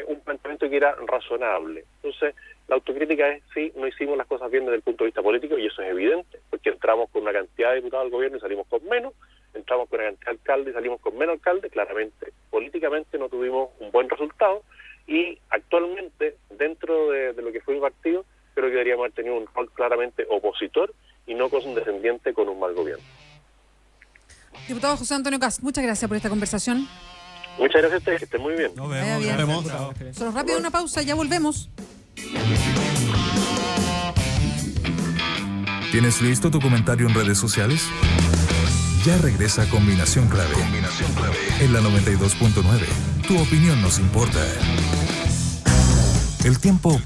un planteamiento que era razonable. Entonces, la autocrítica es, sí, no hicimos las cosas bien desde el punto de vista político, y eso es evidente, porque entramos con una cantidad de diputados al gobierno y salimos con menos, entramos con una cantidad de alcaldes y salimos con menos alcaldes. Claramente, políticamente no tuvimos un buen resultado, y actualmente, dentro de lo que fue mi partido, creo que deberíamos haber tenido un rol claramente opositor y no condescendiente con un mal gobierno. Diputado José Antonio Cast, muchas gracias por esta conversación. Muchas gracias a ustedes, que estén muy bien. Nos Vaya vemos. bien. gracias. Nos vemos. Solo rápido una pausa, ya volvemos. ¿Tienes listo tu comentario en redes sociales? Ya regresa Combinación Clave. En la 92.9. Tu opinión nos importa. El tiempo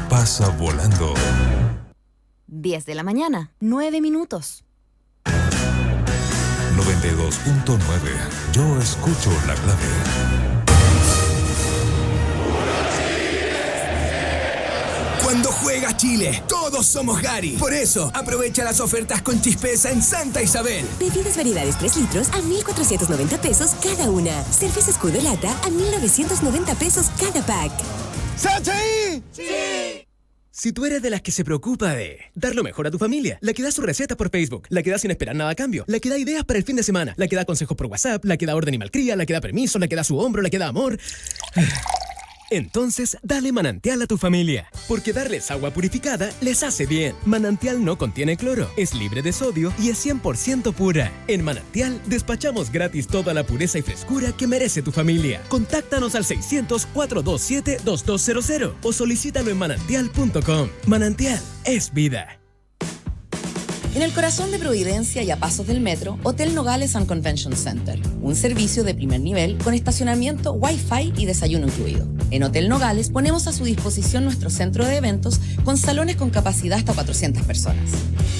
pasa volando. 10 de la mañana, 9 minutos. 92.9. Yo escucho la clave. Cuando juega Chile, todos somos Gary. Por eso, aprovecha las ofertas con Chispeza en Santa Isabel. Bebidas variedades 3 litros a 1,490 pesos cada una. Cerveza Escudo Lata a 1,990 pesos cada pack. ¡Sachaí! ¡Sí! Si tú eres de las que se preocupa de dar lo mejor a tu familia, la que da su receta por Facebook, la que da sin esperar nada a cambio, la que da ideas para el fin de semana, la que da consejos por WhatsApp, la que da orden y malcría, la que da permiso, la que da su hombro, la que da amor... Entonces, dale Manantial a tu familia, porque darles agua purificada les hace bien. Manantial no contiene cloro, es libre de sodio y es 100% pura. En Manantial, despachamos gratis toda la pureza y frescura que merece tu familia. Contáctanos al 600-427-2200 o solicítalo en manantial.com. Manantial es vida. En el corazón de Providencia y a pasos del metro, Hotel Nogales and Convention Center. Un servicio de primer nivel con estacionamiento, Wi-Fi y desayuno incluido. En Hotel Nogales ponemos a su disposición nuestro centro de eventos con salones con capacidad hasta 400 personas.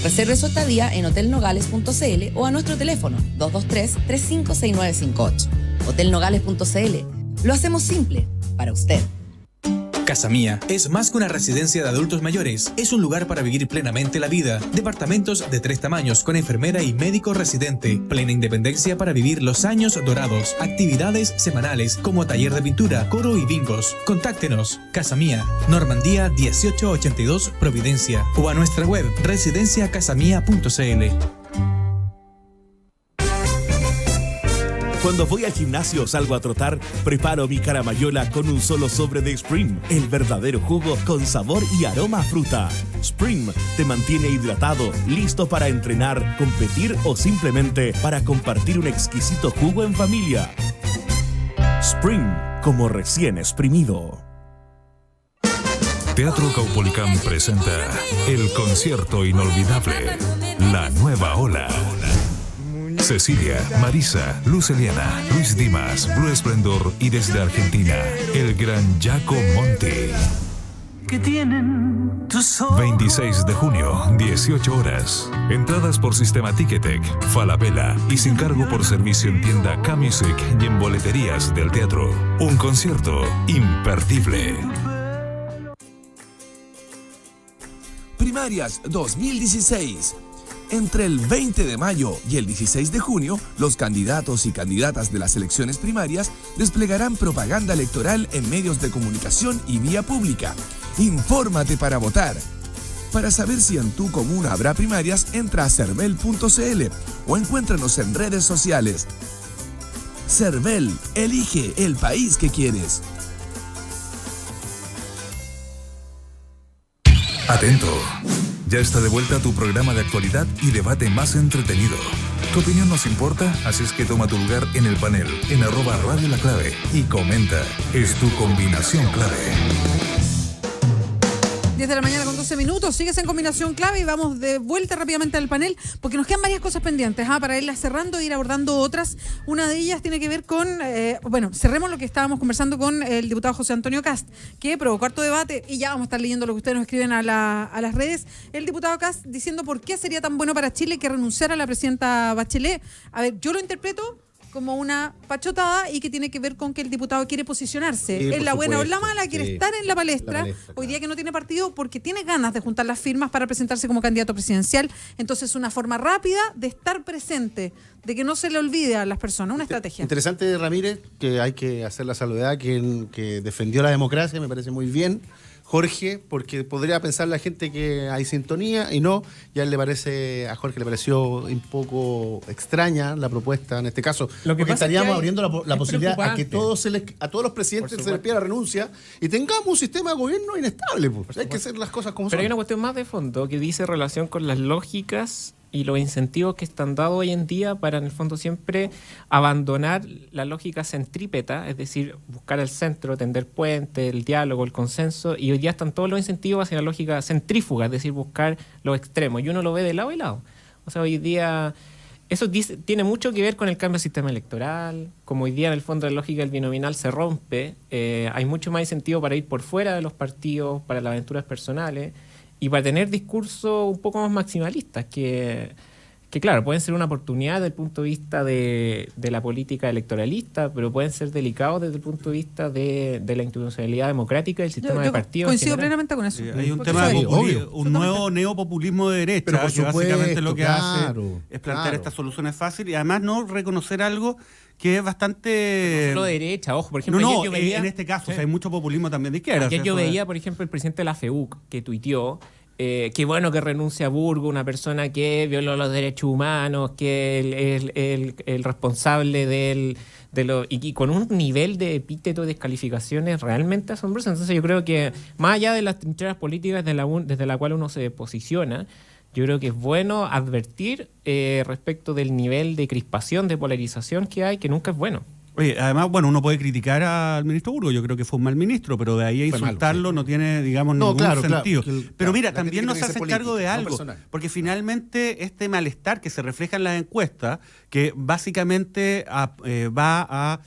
Reserve su estadía en hotelnogales.cl o a nuestro teléfono 223-356958. Hotelnogales.cl. Lo hacemos simple para usted. Casa Mía es más que una residencia de adultos mayores, es un lugar para vivir plenamente la vida. Departamentos de 3 tamaños con enfermera y médico residente, plena independencia para vivir los años dorados, actividades semanales como taller de pintura, coro y bingos. Contáctenos, Casa Mía, Normandía 1882 Providencia, o a nuestra web residenciacasamia.cl. Cuando voy al gimnasio o salgo a trotar, preparo mi caramayola con un solo sobre de Spring, el verdadero jugo con sabor y aroma a fruta. Spring te mantiene hidratado, listo para entrenar, competir o simplemente para compartir un exquisito jugo en familia. Spring, como recién exprimido. Teatro Caupolicán presenta el concierto inolvidable, La Nueva Ola. Cecilia, Marisa, Luz Eliana, Luis Dimas, Blue Esplendor y desde Argentina, el gran Jaco Monti. 26 de junio, 18 horas. Entradas por sistema Ticketek, Falabella y sin cargo por servicio en tienda K-Music y en boleterías del teatro. Un concierto imperdible. Primarias 2016. Entre el 20 de mayo y el 16 de junio, los candidatos y candidatas de las elecciones primarias desplegarán propaganda electoral en medios de comunicación y vía pública. Infórmate para votar. Para saber si en tu comuna habrá primarias, entra a cervel.cl o encuéntranos en redes sociales. Cervel, elige el país que quieres. Atento. Ya está de vuelta tu programa de actualidad y debate más entretenido. Tu opinión nos importa, así es que toma tu lugar en el panel, en @Radio La Clave y comenta. Es tu combinación clave. 10 de la mañana con 12 minutos, sigues en Combinación Clave y vamos de vuelta rápidamente al panel porque nos quedan varias cosas pendientes para irlas cerrando e ir abordando otras. Una de ellas tiene que ver con, cerremos lo que estábamos conversando con el diputado José Antonio Kast, que provocó harto debate y ya vamos a estar leyendo lo que ustedes nos escriben a las redes. El diputado Kast diciendo por qué sería tan bueno para Chile que renunciara a la presidenta Bachelet. A ver, yo lo interpreto como una pachotada y que tiene que ver con que el diputado quiere posicionarse en la buena o en la mala, quiere estar en la palestra, hoy día que no tiene partido porque tiene ganas de juntar las firmas para presentarse como candidato presidencial. Entonces una forma rápida de estar presente, de que no se le olvide a las personas, una estrategia. Interesante, Ramírez, que hay que hacer la salvedad, que defendió la democracia, me parece muy bien. Jorge, porque podría pensar la gente que hay sintonía y no, ya a Jorge le pareció un poco extraña la propuesta en este caso, porque estaríamos abriendo la posibilidad a que a todos los presidentes se les pida la renuncia y tengamos un sistema de gobierno inestable. Hay que hacer las cosas como son. Pero hay una cuestión más de fondo que dice relación con las lógicas y los incentivos que están dados hoy en día para, en el fondo, siempre abandonar la lógica centrípeta, es decir, buscar el centro, tender puentes, el diálogo, el consenso, y hoy día están todos los incentivos hacia la lógica centrífuga, es decir, buscar los extremos, y uno lo ve de lado y lado. O sea, hoy día eso tiene mucho que ver con el cambio del sistema electoral, como hoy día en el fondo la lógica del binominal se rompe, hay mucho más incentivo para ir por fuera de los partidos, para las aventuras personales, y para tener discursos un poco más maximalistas, que claro, pueden ser una oportunidad desde el punto de vista de la política electoralista, pero pueden ser delicados desde el punto de vista de la institucionalidad democrática del sistema de partidos. Coincido plenamente con eso. Hay un tema un nuevo neopopulismo de derecha, que básicamente lo que hace es plantear estas soluciones fáciles y además no reconocer algo que es bastante... No solo derecha, ojo, por ejemplo... No, yo veía, en este caso, hay mucho populismo también de izquierda. Ayer yo veía, por ejemplo, el presidente de la FEUC, que tuiteó que bueno que renuncia a Burgo, una persona que violó los derechos humanos, que el responsable y con un nivel de epíteto de descalificaciones realmente asombroso. Entonces yo creo que, más allá de las trincheras políticas desde la cual uno se posiciona, yo creo que es bueno advertir respecto del nivel de crispación, de polarización que hay, que nunca es bueno. Oye, además, uno puede criticar al ministro Burgo, yo creo que fue un mal ministro, pero de ahí a insultarlo no tiene, digamos, ningún sentido. Pero mira, también nos hace cargo de algo, porque finalmente este malestar que se refleja en las encuestas, que básicamente va a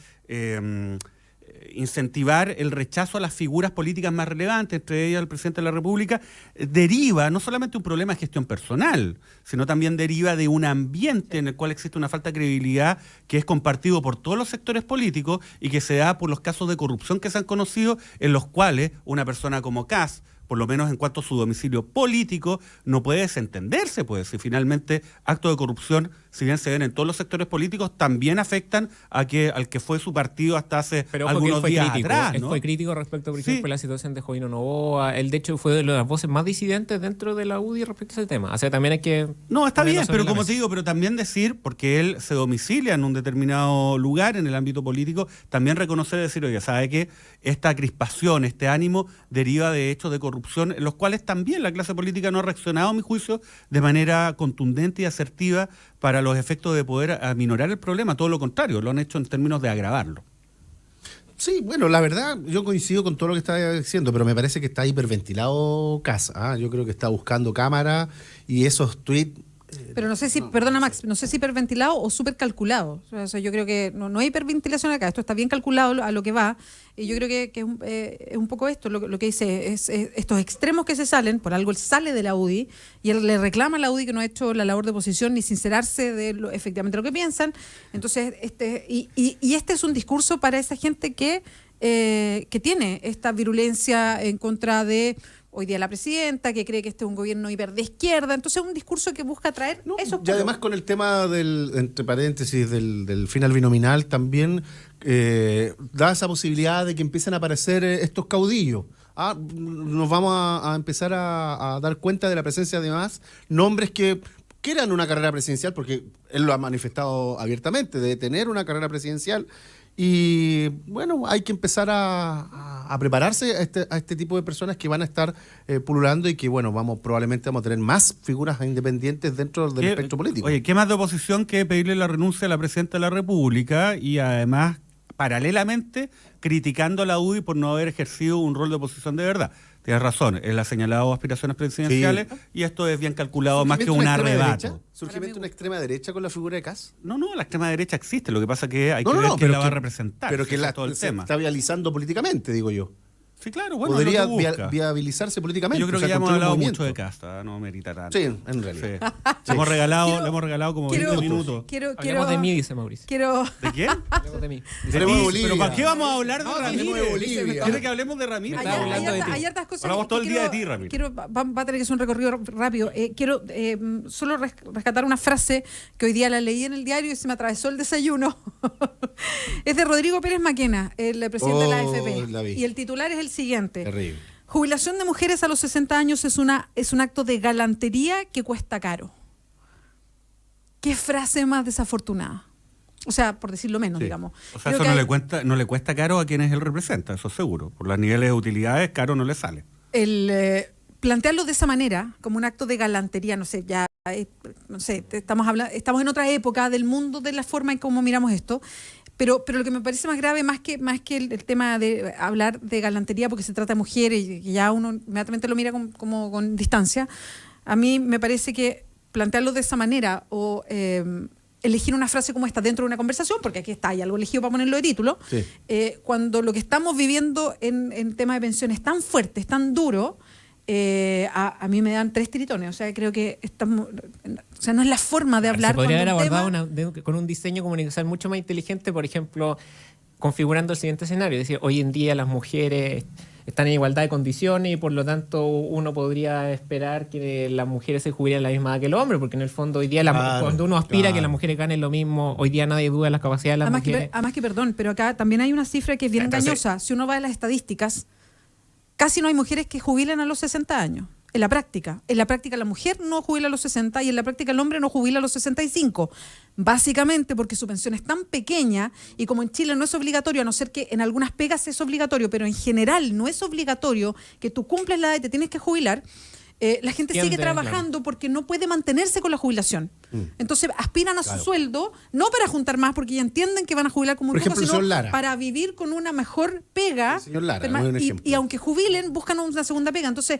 incentivar el rechazo a las figuras políticas más relevantes, entre ellas el presidente de la República, deriva no solamente de un problema de gestión personal, sino también deriva de un ambiente en el cual existe una falta de credibilidad que es compartido por todos los sectores políticos y que se da por los casos de corrupción que se han conocido, en los cuales una persona como Kast, por lo menos en cuanto a su domicilio político, no puede desentenderse, pues, si finalmente actos de corrupción, si bien se ven en todos los sectores políticos, también afectan al que fue su partido hasta hace algunos días atrás, ¿no? Él fue crítico respecto, por ejemplo, a la situación de Jovino Novoa. Él, de hecho, fue de las voces más disidentes dentro de la UDI respecto a ese tema. O sea, también hay que... No, está bien, pero como te digo, pero también decir, porque él se domicilia en un determinado lugar en el ámbito político, también reconocer, decir, oye, ¿sabe qué? Esta crispación, este ánimo, deriva de hechos de corrupción en los cuales también la clase política no ha reaccionado, a mi juicio, de manera contundente y asertiva para los efectos de poder aminorar el problema. Todo lo contrario, lo han hecho en términos de agravarlo. Sí, bueno, la verdad, yo coincido con todo lo que está diciendo, pero me parece que está hiperventilado Casa. Yo creo que está buscando cámara y esos tweets. Pero no sé si, perdona Max, no sé si hiperventilado o súper calculado. O sea, yo creo que no hay hiperventilación acá, esto está bien calculado a lo que va. Y yo creo que es un poco esto, lo que dice, es estos extremos que se salen, por algo él sale de la UDI y él le reclama a la UDI que no ha hecho la labor de oposición ni sincerarse de efectivamente lo que piensan. Entonces, este es un discurso para esa gente que tiene esta virulencia en contra de hoy día la presidenta, que cree que este es un gobierno hiper de izquierda. Entonces es un discurso que busca traer esos y además con el tema entre paréntesis, del final binominal también da esa posibilidad de que empiecen a aparecer estos caudillos. Nos vamos a empezar a dar cuenta de la presencia de más nombres que quieran una carrera presidencial, porque él lo ha manifestado abiertamente, de tener una carrera presidencial. Y bueno, hay que empezar a prepararse a este tipo de personas que van a estar pululando y que, bueno, probablemente vamos a tener más figuras independientes dentro del espectro político. Oye, ¿qué más de oposición que pedirle la renuncia a la presidenta de la República y además, paralelamente, criticando a la UDI por no haber ejercido un rol de oposición de verdad? Tienes razón, él ha señalado aspiraciones presidenciales y esto es bien calculado más que un arrebato. ¿Surgimiento de una extrema derecha con la figura de Kass? No, la extrema derecha existe, lo que pasa es que hay que ver quién la va a representar. Pero que todo el tema está viabilizando políticamente, digo yo. Sí, claro, bueno, podría viabilizarse políticamente. Yo creo que ya hemos hablado mucho de Casta, no merita tanto. Sí, en realidad. Sí. Le hemos regalado como 20 minutos. Hablemos de mí, dice Mauricio. ¿De quién? Hablemos de mí. ¿Pero para qué vamos a hablar de Ramírez? Bolivia. ¿Quiere que hablemos de Ramírez? Hay hartas cosas. Hablamos todo el día de ti, Ramírez. Va a tener que ser un recorrido rápido. Quiero solo rescatar una frase que hoy día la leí en el diario y se me atravesó el desayuno. Es de Rodrigo Pérez Maquena, el presidente de la AFP. Y el titular es el siguiente. Terrible. Jubilación de mujeres a los 60 años es un acto de galantería que cuesta caro. ¿Qué frase más desafortunada? O sea, por decirlo menos, digamos. O sea, eso no le cuesta caro a quienes él representa, eso seguro. Por los niveles de utilidades, caro no le sale. Plantearlo de esa manera, como un acto de galantería, no sé, estamos en otra época del mundo, de la forma en cómo miramos esto. Pero lo que me parece más grave, más que el tema de hablar de galantería, porque se trata de mujeres y ya uno inmediatamente lo mira como con distancia, a mí me parece que plantearlo de esa manera o elegir una frase como esta dentro de una conversación, porque aquí está, hay algo elegido para ponerlo de título, sí. Cuando lo que estamos viviendo en tema de pensiones es tan fuerte, es tan duro, a mí me dan 3 tiritones. O sea, creo que estamos... O sea, no es la forma de hablar. Se podría haber abordado con un diseño comunicacional mucho más inteligente, por ejemplo, configurando el siguiente escenario. Es decir, hoy en día las mujeres están en igualdad de condiciones y por lo tanto uno podría esperar que las mujeres se jubilen a la misma edad que los hombres, porque en el fondo hoy día cuando uno aspira a que las mujeres ganen lo mismo, hoy día nadie duda de las capacidades de las mujeres. Además que, perdón, pero acá también hay una cifra que es bien engañosa. Si uno va a las estadísticas, casi no hay mujeres que jubilen a los 60 años. En la práctica la mujer no jubila a los 60 y en la práctica el hombre no jubila a los 65. Básicamente porque su pensión es tan pequeña y como en Chile no es obligatorio, a no ser que en algunas pegas es obligatorio, pero en general no es obligatorio que tú cumples la edad y te tienes que jubilar, la gente sigue trabajando porque no puede mantenerse con la jubilación. Entonces aspiran a su sueldo, no para juntar más porque ya entienden que van a jubilar como un poco, sino para vivir con una mejor pega. Señor Lara, y aunque jubilen, buscan una segunda pega. Entonces,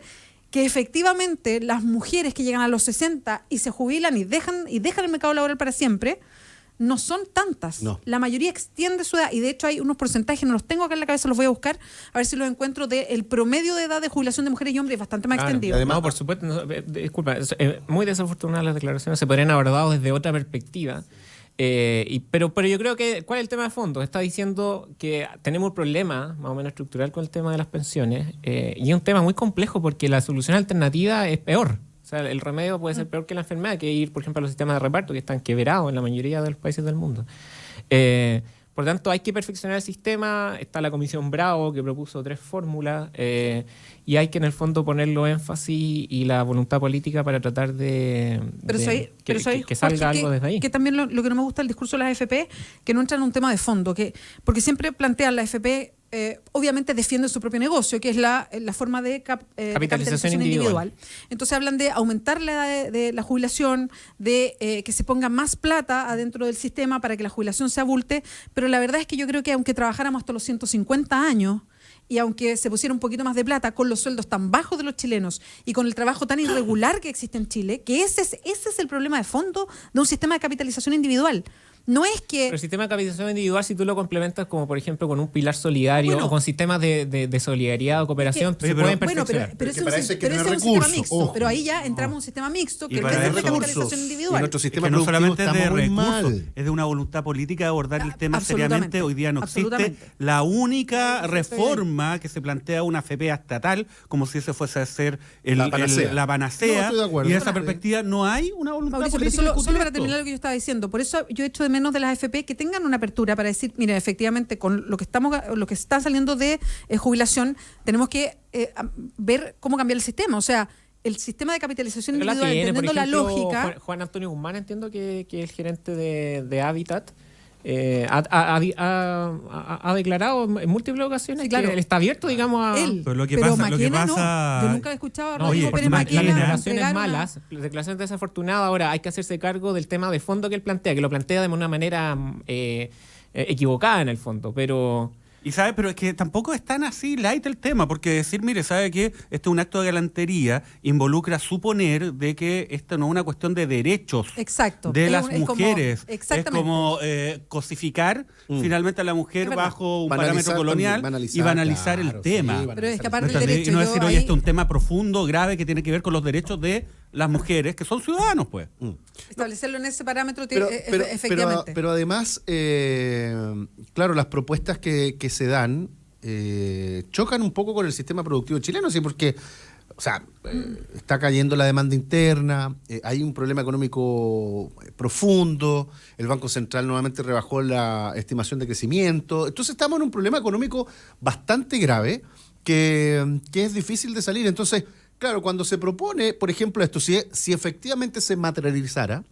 que efectivamente las mujeres que llegan a los 60 y se jubilan y dejan el mercado laboral para siempre, no son tantas. No. La mayoría extiende su edad y de hecho hay unos porcentajes, no los tengo acá en la cabeza, los voy a buscar, a ver si los encuentro, el promedio de edad de jubilación de mujeres y hombres es bastante más extendido. Además, por supuesto, disculpa, muy desafortunadas las declaraciones, se podrían abordar desde otra perspectiva. Pero yo creo que, ¿cuál es el tema de fondo? Está diciendo que tenemos un problema más o menos estructural con el tema de las pensiones y es un tema muy complejo porque la solución alternativa es peor. O sea, el remedio puede ser peor que la enfermedad, que ir, por ejemplo, a los sistemas de reparto que están quebrados en la mayoría de los países del mundo. Por tanto, hay que perfeccionar el sistema. Está la Comisión Bravo, que propuso 3 fórmulas, y hay que, en el fondo, ponerlo énfasis y la voluntad política para tratar que salga algo desde ahí. Que también lo que no me gusta del discurso de las AFP, que no entra en un tema de fondo, porque siempre plantean la AFP obviamente defienden su propio negocio, que es la forma de capitalización individual. Entonces hablan de aumentar la edad de la jubilación, de que se ponga más plata adentro del sistema para que la jubilación se abulte, pero la verdad es que yo creo que aunque trabajáramos hasta los 150 años, y aunque se pusiera un poquito más de plata con los sueldos tan bajos de los chilenos y con el trabajo tan irregular que existe en Chile, que ese es el problema de fondo de un sistema de capitalización individual. No es que... Pero el sistema de capitalización individual, si tú lo complementas como, por ejemplo, con un pilar solidario o con sistemas de solidaridad o cooperación, se pueden perfeccionar. Pero ese es un sistema mixto. Pero ahí ya entramos a un sistema mixto que es de capitalización individual. Nuestro sistema que no solamente es de recursos, mal. es de una voluntad política de abordar el tema seriamente. Hoy día no existe la única reforma que se plantea una FP estatal, como si ese fuese a ser la panacea. No, y esa perspectiva no hay una voluntad Mauricio, política. pero solo para terminar lo que yo estaba diciendo, por eso yo echo de menos de las AFP que tengan una apertura para decir, mire, efectivamente, con lo que está saliendo de jubilación, tenemos que ver cómo cambiar el sistema. O sea, el sistema de capitalización individual, entendiendo la lógica. Juan Antonio Guzmán, entiendo que es gerente de Habitat. Ha declarado en múltiples ocasiones que él está abierto, digamos, a... Pero lo que pasa... No. Yo nunca he escuchado a Rodrigo Pérez las Maquena declaraciones malas, las declaraciones desafortunadas. Ahora hay que hacerse cargo del tema de fondo que él plantea, que lo plantea de una manera equivocada en el fondo, pero... Y sabe, pero es que tampoco es tan así light el tema, porque decir, mire, sabe que este es un acto de galantería, involucra suponer de que esto no es una cuestión de derechos de las mujeres. Es como cosificar finalmente a la mujer bajo un parámetro colonial y banalizar el tema. Pero es que aparte del derecho, y no decir, oye, este es un tema profundo, grave, que tiene que ver con los derechos de las mujeres, que son ciudadanos, pues. Establecerlo en ese parámetro, efectivamente. Pero además, claro, las propuestas que se dan chocan un poco con el sistema productivo chileno, ¿sí? Porque, o sea, está cayendo la demanda interna, hay un problema económico profundo, el Banco Central nuevamente rebajó la estimación de crecimiento, entonces estamos en un problema económico bastante grave que es difícil de salir. Entonces, claro, cuando se propone, por ejemplo, esto, si efectivamente se materializara,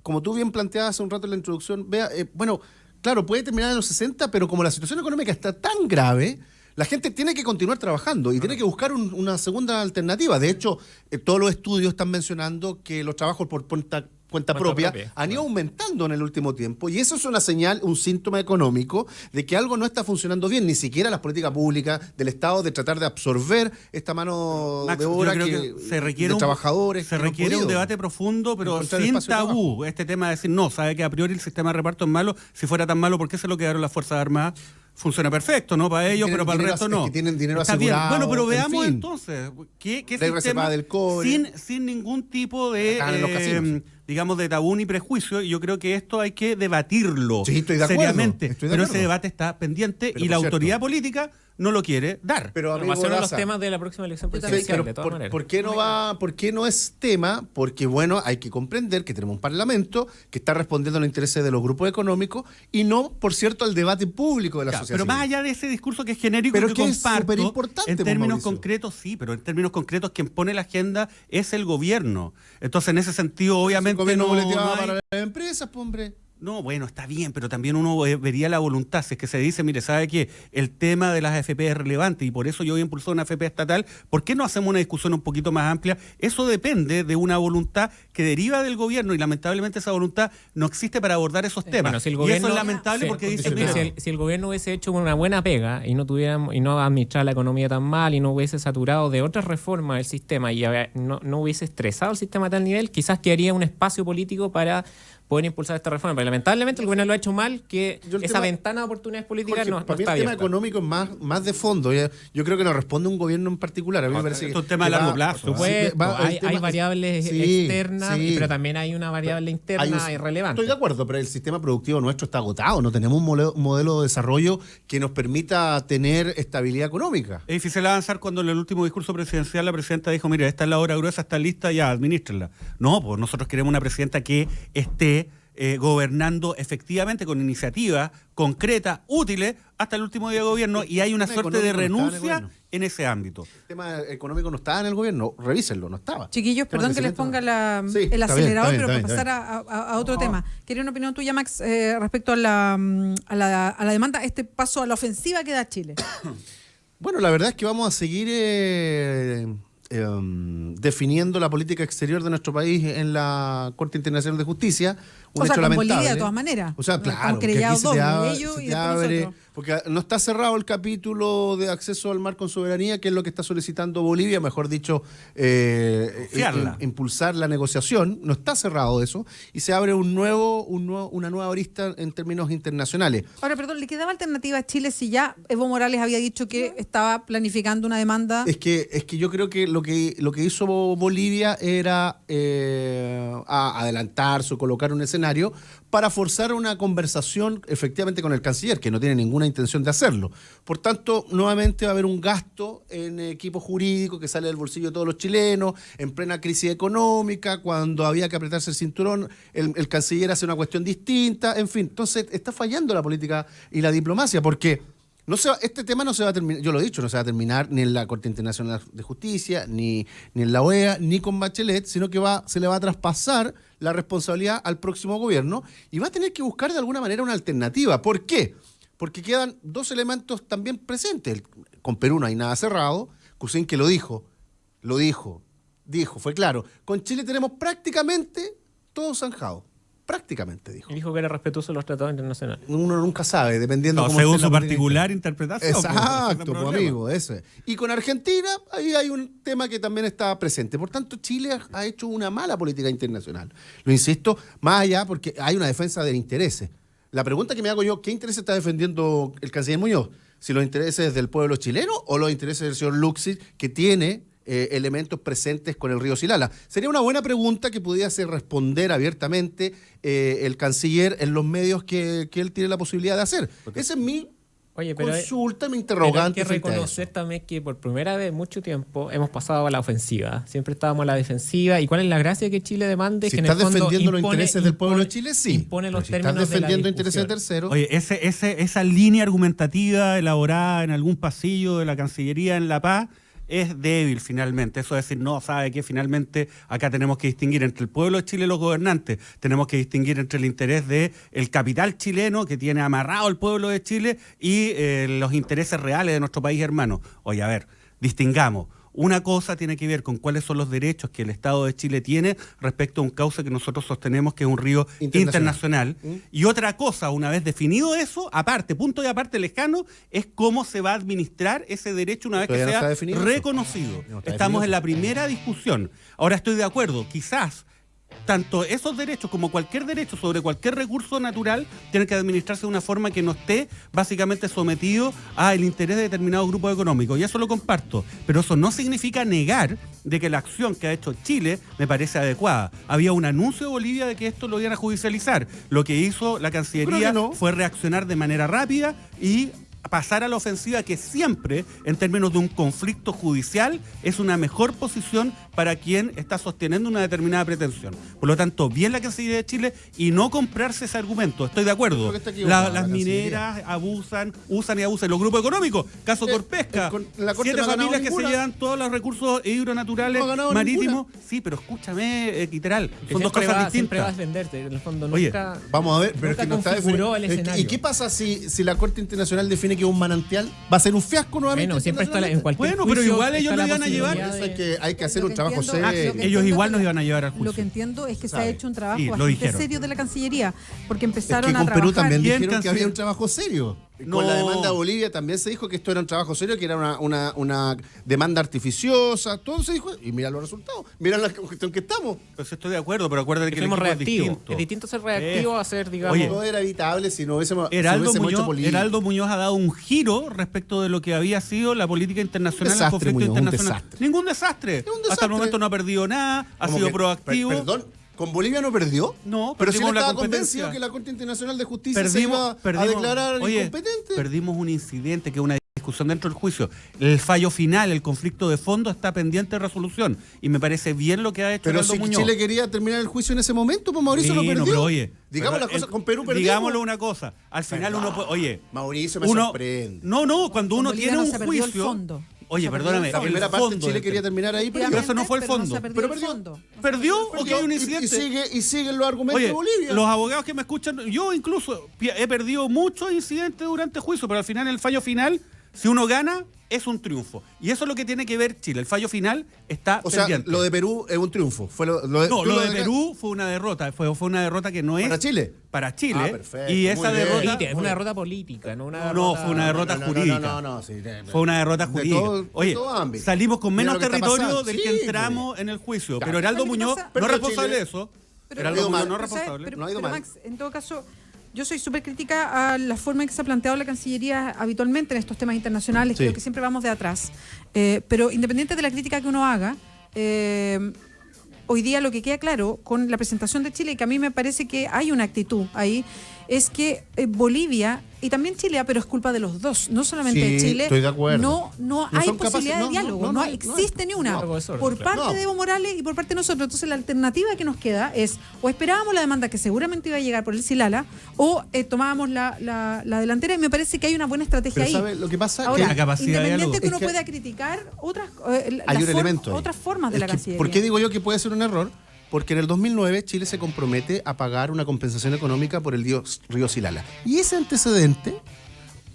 como tú bien planteabas hace un rato en la introducción, bueno, claro, puede terminar en los 60, pero como la situación económica está tan grave, la gente tiene que continuar trabajando y tiene que buscar una segunda alternativa. De hecho, todos los estudios están mencionando que los trabajos por cuenta propia han ido aumentando en el último tiempo, y eso es una señal, un síntoma económico de que algo no está funcionando bien, ni siquiera las políticas públicas del Estado de tratar de absorber esta mano de obra que se requiere de trabajadores. Se requiere un debate profundo, pero sin tabú. Este tema de decir, no, sabe que a priori el sistema de reparto es malo, si fuera tan malo, ¿por qué se lo quedaron las Fuerzas Armadas? Funciona perfecto, ¿no? Para ellos, pero para el resto no. Es que tienen dinero Está asegurado. Bien. Bueno, pero veamos entonces, ¿qué sistema del cobre, sin ningún tipo de, digamos, de tabú ni prejuicio? Y yo creo que esto hay que debatirlo seriamente. Pero ese debate está pendiente y la autoridad política no lo quiere dar. Pero va a ser uno de los temas de la próxima elección presidencial, de todas maneras. ¿Por qué no es tema? Porque, bueno, hay que comprender que tenemos un parlamento que está respondiendo a los intereses de los grupos económicos y no, por cierto, al debate público de la sociedad. Pero más allá de ese discurso que es genérico, pero que comparto, es importante, en términos concretos, sí, pero en términos concretos quien pone la agenda es el gobierno. Entonces, en ese sentido, obviamente... El gobierno boleteaba para las empresas, hombre. No, bueno, está bien, pero también uno vería la voluntad. Si es que se dice, mire, ¿sabe qué? El tema de las AFP es relevante y por eso yo voy a impulsar una AFP estatal. ¿Por qué no hacemos una discusión un poquito más amplia? Eso depende de una voluntad que deriva del gobierno y lamentablemente esa voluntad no existe para abordar esos temas. Bueno, si el gobierno, y eso es lamentable porque dice... Si el gobierno hubiese hecho una buena pega y no administrado la economía tan mal y no hubiese saturado de otras reformas del sistema y no hubiese estresado el sistema a tal nivel, quizás quedaría un espacio político para poder impulsar esta reforma, pero lamentablemente el gobierno lo ha hecho mal, que esa ventana de oportunidades políticas no está abierta. El tema económico es más de fondo. Yo creo que no responde un gobierno en particular. A mí me parece que es un tema de largo plazo. Hay variables externas, pero también hay una variable interna irrelevante. Estoy de acuerdo, pero el sistema productivo nuestro está agotado. No tenemos un modelo de desarrollo que nos permita tener estabilidad económica. Es difícil avanzar cuando en el último discurso presidencial la presidenta dijo, mire, esta es la hora gruesa, está lista, ya, administrenla. No, pues nosotros queremos una presidenta que esté gobernando efectivamente con iniciativas concretas, útiles, hasta el último día de gobierno, y hay una suerte de renuncia en ese ámbito. El tema económico no estaba en el gobierno, revísenlo, no estaba. Chiquillos, perdón que les ponga el acelerador, pero para pasar a otro tema. Quería una opinión tuya, Max, respecto a la demanda, este paso a la ofensiva que da Chile. Bueno, la verdad es que vamos a seguir definiendo la política exterior de nuestro país en la Corte Internacional de Justicia. Un hecho con lamentable. Bolivia de todas maneras. O sea, claro, porque aquí se te abre, porque no está cerrado el capítulo de acceso al mar con soberanía, que es lo que está solicitando Bolivia, mejor dicho, impulsar la negociación. No está cerrado eso, y se abre una nueva arista en términos internacionales. Ahora, perdón, ¿le quedaba alternativa a Chile si ya Evo Morales había dicho que estaba planificando una demanda? Es que yo creo que lo que hizo Bolivia era adelantarse o colocar un escenario para forzar una conversación efectivamente con el canciller, que no tiene ninguna intención de hacerlo. Por tanto, nuevamente va a haber un gasto en equipo jurídico que sale del bolsillo de todos los chilenos, en plena crisis económica, cuando había que apretarse el cinturón, el canciller hace una cuestión distinta, en fin. Entonces, está fallando la política y la diplomacia, porque este tema no se va a terminar, yo lo he dicho, no se va a terminar ni en la Corte Internacional de Justicia, ni en la OEA, ni con Bachelet, sino que se le va a traspasar la responsabilidad al próximo gobierno y va a tener que buscar de alguna manera una alternativa. ¿Por qué? Porque quedan dos elementos también presentes. Con Perú no hay nada cerrado. Kuczynski lo dijo, fue claro. Con Chile tenemos prácticamente todo zanjado. Prácticamente, dijo. Y dijo que era respetuoso de los tratados internacionales. Uno nunca sabe, dependiendo cómo según su particular interpretación. Exacto, pues, amigo, ese. Y con Argentina, ahí hay un tema que también está presente. Por tanto, Chile ha hecho una mala política internacional. Lo insisto, más allá, porque hay una defensa de intereses. La pregunta que me hago yo, ¿qué intereses está defendiendo el canciller Muñoz? ¿Si los intereses del pueblo chileno o los intereses del señor Luxich, que tiene elementos presentes con el río Silala? Sería una buena pregunta que pudiese responder abiertamente el canciller en los medios que él tiene la posibilidad de hacer. Esa es mi consulta, mi interrogante. Pero hay que reconocer también que por primera vez en mucho tiempo hemos pasado a la ofensiva. Siempre estábamos a la defensiva. ¿Y cuál es la gracia que Chile demande? Si que estás defendiendo los intereses del pueblo de Chile, sí. Impone los términos si estás defendiendo de la intereses de terceros. Oye, esa línea argumentativa elaborada en algún pasillo de la Cancillería en La Paz es débil finalmente. Eso es decir, no, sabe que finalmente acá tenemos que distinguir entre el pueblo de Chile y los gobernantes, tenemos que distinguir entre el interés del capital chileno que tiene amarrado el pueblo de Chile y los intereses reales de nuestro país hermano. Oye, a ver, distingamos. Una cosa tiene que ver con cuáles son los derechos que el Estado de Chile tiene respecto a un cauce que nosotros sostenemos que es un río internacional. Y otra cosa, una vez definido eso, aparte, punto y aparte lejano, es cómo se va a administrar ese derecho una vez que sea reconocido. Estamos en la primera discusión. Ahora estoy de acuerdo, quizás tanto esos derechos como cualquier derecho sobre cualquier recurso natural tienen que administrarse de una forma que no esté básicamente sometido al interés de determinado grupo económico. Y eso lo comparto. Pero eso no significa negar de que la acción que ha hecho Chile me parece adecuada. Había un anuncio de Bolivia de que esto lo iban a judicializar. Lo que hizo la Cancillería fue reaccionar de manera rápida y pasar a la ofensiva, que siempre, en términos de un conflicto judicial, es una mejor posición para quien está sosteniendo una determinada pretensión. Por lo tanto, bien la Cancillería de Chile y no comprarse ese argumento. Estoy de acuerdo. Las mineras usan y abusan. Los grupos económicos, caso Corpesca, 7 familias que se llevan todos los recursos hidronaturales marítimos. Sí, pero escúchame, literal, son dos cosas distintas. Siempre va a defenderte, en el fondo Oye, nunca. Vamos a ver, pero es que no está definido. ¿Y qué pasa si la Corte Internacional define que es un manantial? ¿Va a ser un fiasco nuevamente? Bueno, siempre está en cualquier juicio, pero igual ellos lo iban a llevar. Hay que hacer un trabajo serio. Ellos igual nos iban a llevar al juicio. Lo que entiendo es que se ha hecho un trabajo bastante serio de la Cancillería, porque empezaron a trabajar. Con Perú también dijeron que había un trabajo serio. No. Con la demanda de Bolivia también se dijo que esto era un trabajo serio, que era una demanda artificiosa, todo se dijo, y mira los resultados, mira la cuestión que estamos. Pues estoy de acuerdo, pero acuérdate que somos reactivos. Es distinto ser reactivo a ser, digamos... Oye, no era evitable si no hubiésemos hecho política. Heraldo Muñoz ha dado un giro respecto de lo que había sido la política internacional, el conflicto internacional. Ningún desastre. Hasta el momento no ha perdido nada, ha sido proactivo. Perdón. ¿Con Bolivia no perdió? No, pero sí estaba convencido que la Corte Internacional de Justicia se iba a declarar incompetente. Perdimos un incidente que es una discusión dentro del juicio. El fallo final, el conflicto de fondo está pendiente de resolución. Y me parece bien lo que ha hecho Pero Arnaldo si Muñoz. Chile quería terminar el juicio en ese momento, pues Mauricio lo perdió. Pero oye, digamos las cosas, con Perú perdimos. Digámoslo una cosa, al final uno puede, oye, Mauricio me uno, sorprende. No, cuando uno Bolivia tiene no un se perdió el juicio. fondo. Oye, perdóname, La primera el parte fondo Chile quería terminar ahí, pero eso no fue el fondo. Pero perdió. ¿Perdió o que hay un incidente? Y siguen los argumentos Oye, de Bolivia. los abogados que me escuchan, yo incluso he perdido muchos incidentes durante el juicio, pero al final, el fallo final, si uno gana, es un triunfo. Y eso es lo que tiene que ver Chile. El fallo final está pendiente. Sea, lo de Perú es un triunfo. Fue lo de Perú fue una derrota. Fue una derrota que no es... ¿Para Chile? Para Chile. Ah, perfecto, y esa derrota... Es una derrota política, no una derrota... No, fue una derrota jurídica. No, sí, fue una derrota jurídica. De todo ámbito. Salimos con menos Mira lo que está territorio pasando. del Sí, que entramos en el juicio. Claro. Pero Heraldo Muñoz no es responsable de eso. Heraldo Muñoz no es responsable. Pero Max, en todo caso, yo soy súper crítica a la forma en que se ha planteado la Cancillería habitualmente en estos temas internacionales. Sí. Creo que siempre vamos de atrás. Pero independiente de la crítica que uno haga, hoy día lo que queda claro con la presentación de Chile, y que a mí me parece que hay una actitud ahí, es que Bolivia y también Chile, pero es culpa de los dos, no solamente de Chile. Estoy de acuerdo. No hay posibilidad de diálogo, no existe ni una. Por parte de Evo Morales y por parte de nosotros. Entonces la alternativa que nos queda es o esperábamos la demanda que seguramente iba a llegar por el Silala o tomábamos la delantera, y me parece que hay una buena estrategia ahí. ¿Sabe lo que pasa? Ahora, la capacidad de independiente que uno es que pueda criticar otras, hay un elemento ahí. otras formas de la Cancillería. ¿Por qué digo yo que puede ser un error? Porque en el 2009 Chile se compromete a pagar una compensación económica por el río Silala. Y ese antecedente,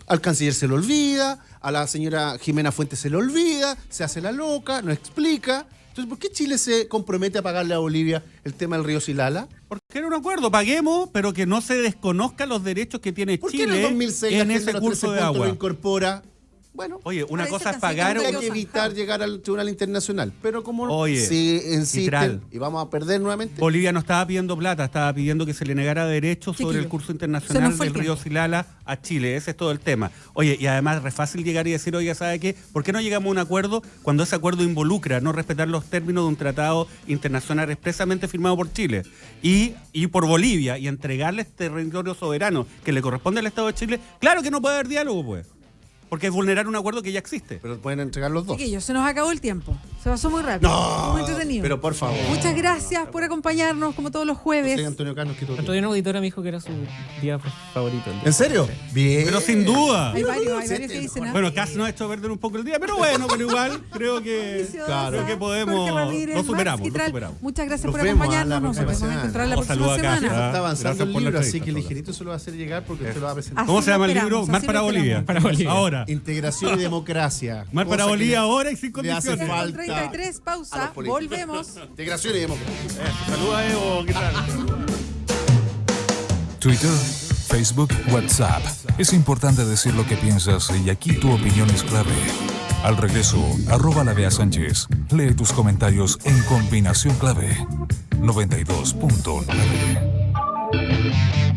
al canciller se le olvida, a la señora Jimena Fuentes se le olvida, se hace la loca, no explica. Entonces, ¿por qué Chile se compromete a pagarle a Bolivia el tema del río Silala? Porque era un acuerdo, paguemos, pero que no se desconozcan los derechos que tiene ¿Por qué Chile en el 2006 en la ese gente de los 13 curso de puntos agua. lo incorpora? Bueno, Oye, una Parece cosa es que pagar... hay que evitar llegar al Tribunal Internacional. Pero como Oye, si insisten literal. y vamos a perder nuevamente... Bolivia no estaba pidiendo plata, estaba pidiendo que se le negara derechos sobre el curso Se internacional nos fue del el río tiempo. Silala a Chile. Ese es todo el tema. Oye, y además es fácil llegar y decir, oiga, ¿sabe qué? ¿Por qué no llegamos a un acuerdo cuando ese acuerdo involucra no respetar los términos de un tratado internacional expresamente firmado por Chile y por Bolivia y entregarles territorio soberano que le corresponde al Estado de Chile? Claro que no puede haber diálogo, pues. Porque es vulnerar un acuerdo que ya existe. Pero pueden entregar los dos. Chiquillos, se nos acabó el tiempo. Se pasó muy rápido. No, muy entretenido. pero por favor. Muchas gracias por acompañarnos como todos los jueves. Soy Antonio Cano, que Antonio, una auditora me dijo que era su día favorito. el día. ¿En serio? Bien. Pero sin duda. Hay varios que dicen. ¿ah? Bueno, casi nos ha hecho perder un poco el día, pero bueno, pero igual creo que podemos, Jorge Ramírez, lo superamos, Max lo Quitral, superamos. Muchas gracias Nos por vemos acompañarnos. a la Nos próxima vamos a encontrar la semana. próxima Saludos acá. semana. Está avanzando Gracias el por la libro, así entrevista, que el Paula. ligerito se lo va a hacer llegar porque usted lo va a presentar. ¿Cómo Así se llama lo el libro? esperamos, Mar así para lo Bolivia. esperamos. Para Bolivia. Ahora. Integración y democracia. Mar para Cosa que Bolivia le- ahora y sin le hace condiciones. falta. 33, a pausa, los políticos. volvemos. Integración y democracia. Saluda, Evo, ¿qué tal? Twitter, Facebook, WhatsApp. Es importante decir lo que piensas y aquí tu opinión es clave. Al regreso, @la Bea Sánchez. Lee tus comentarios en Combinación Clave 92.9.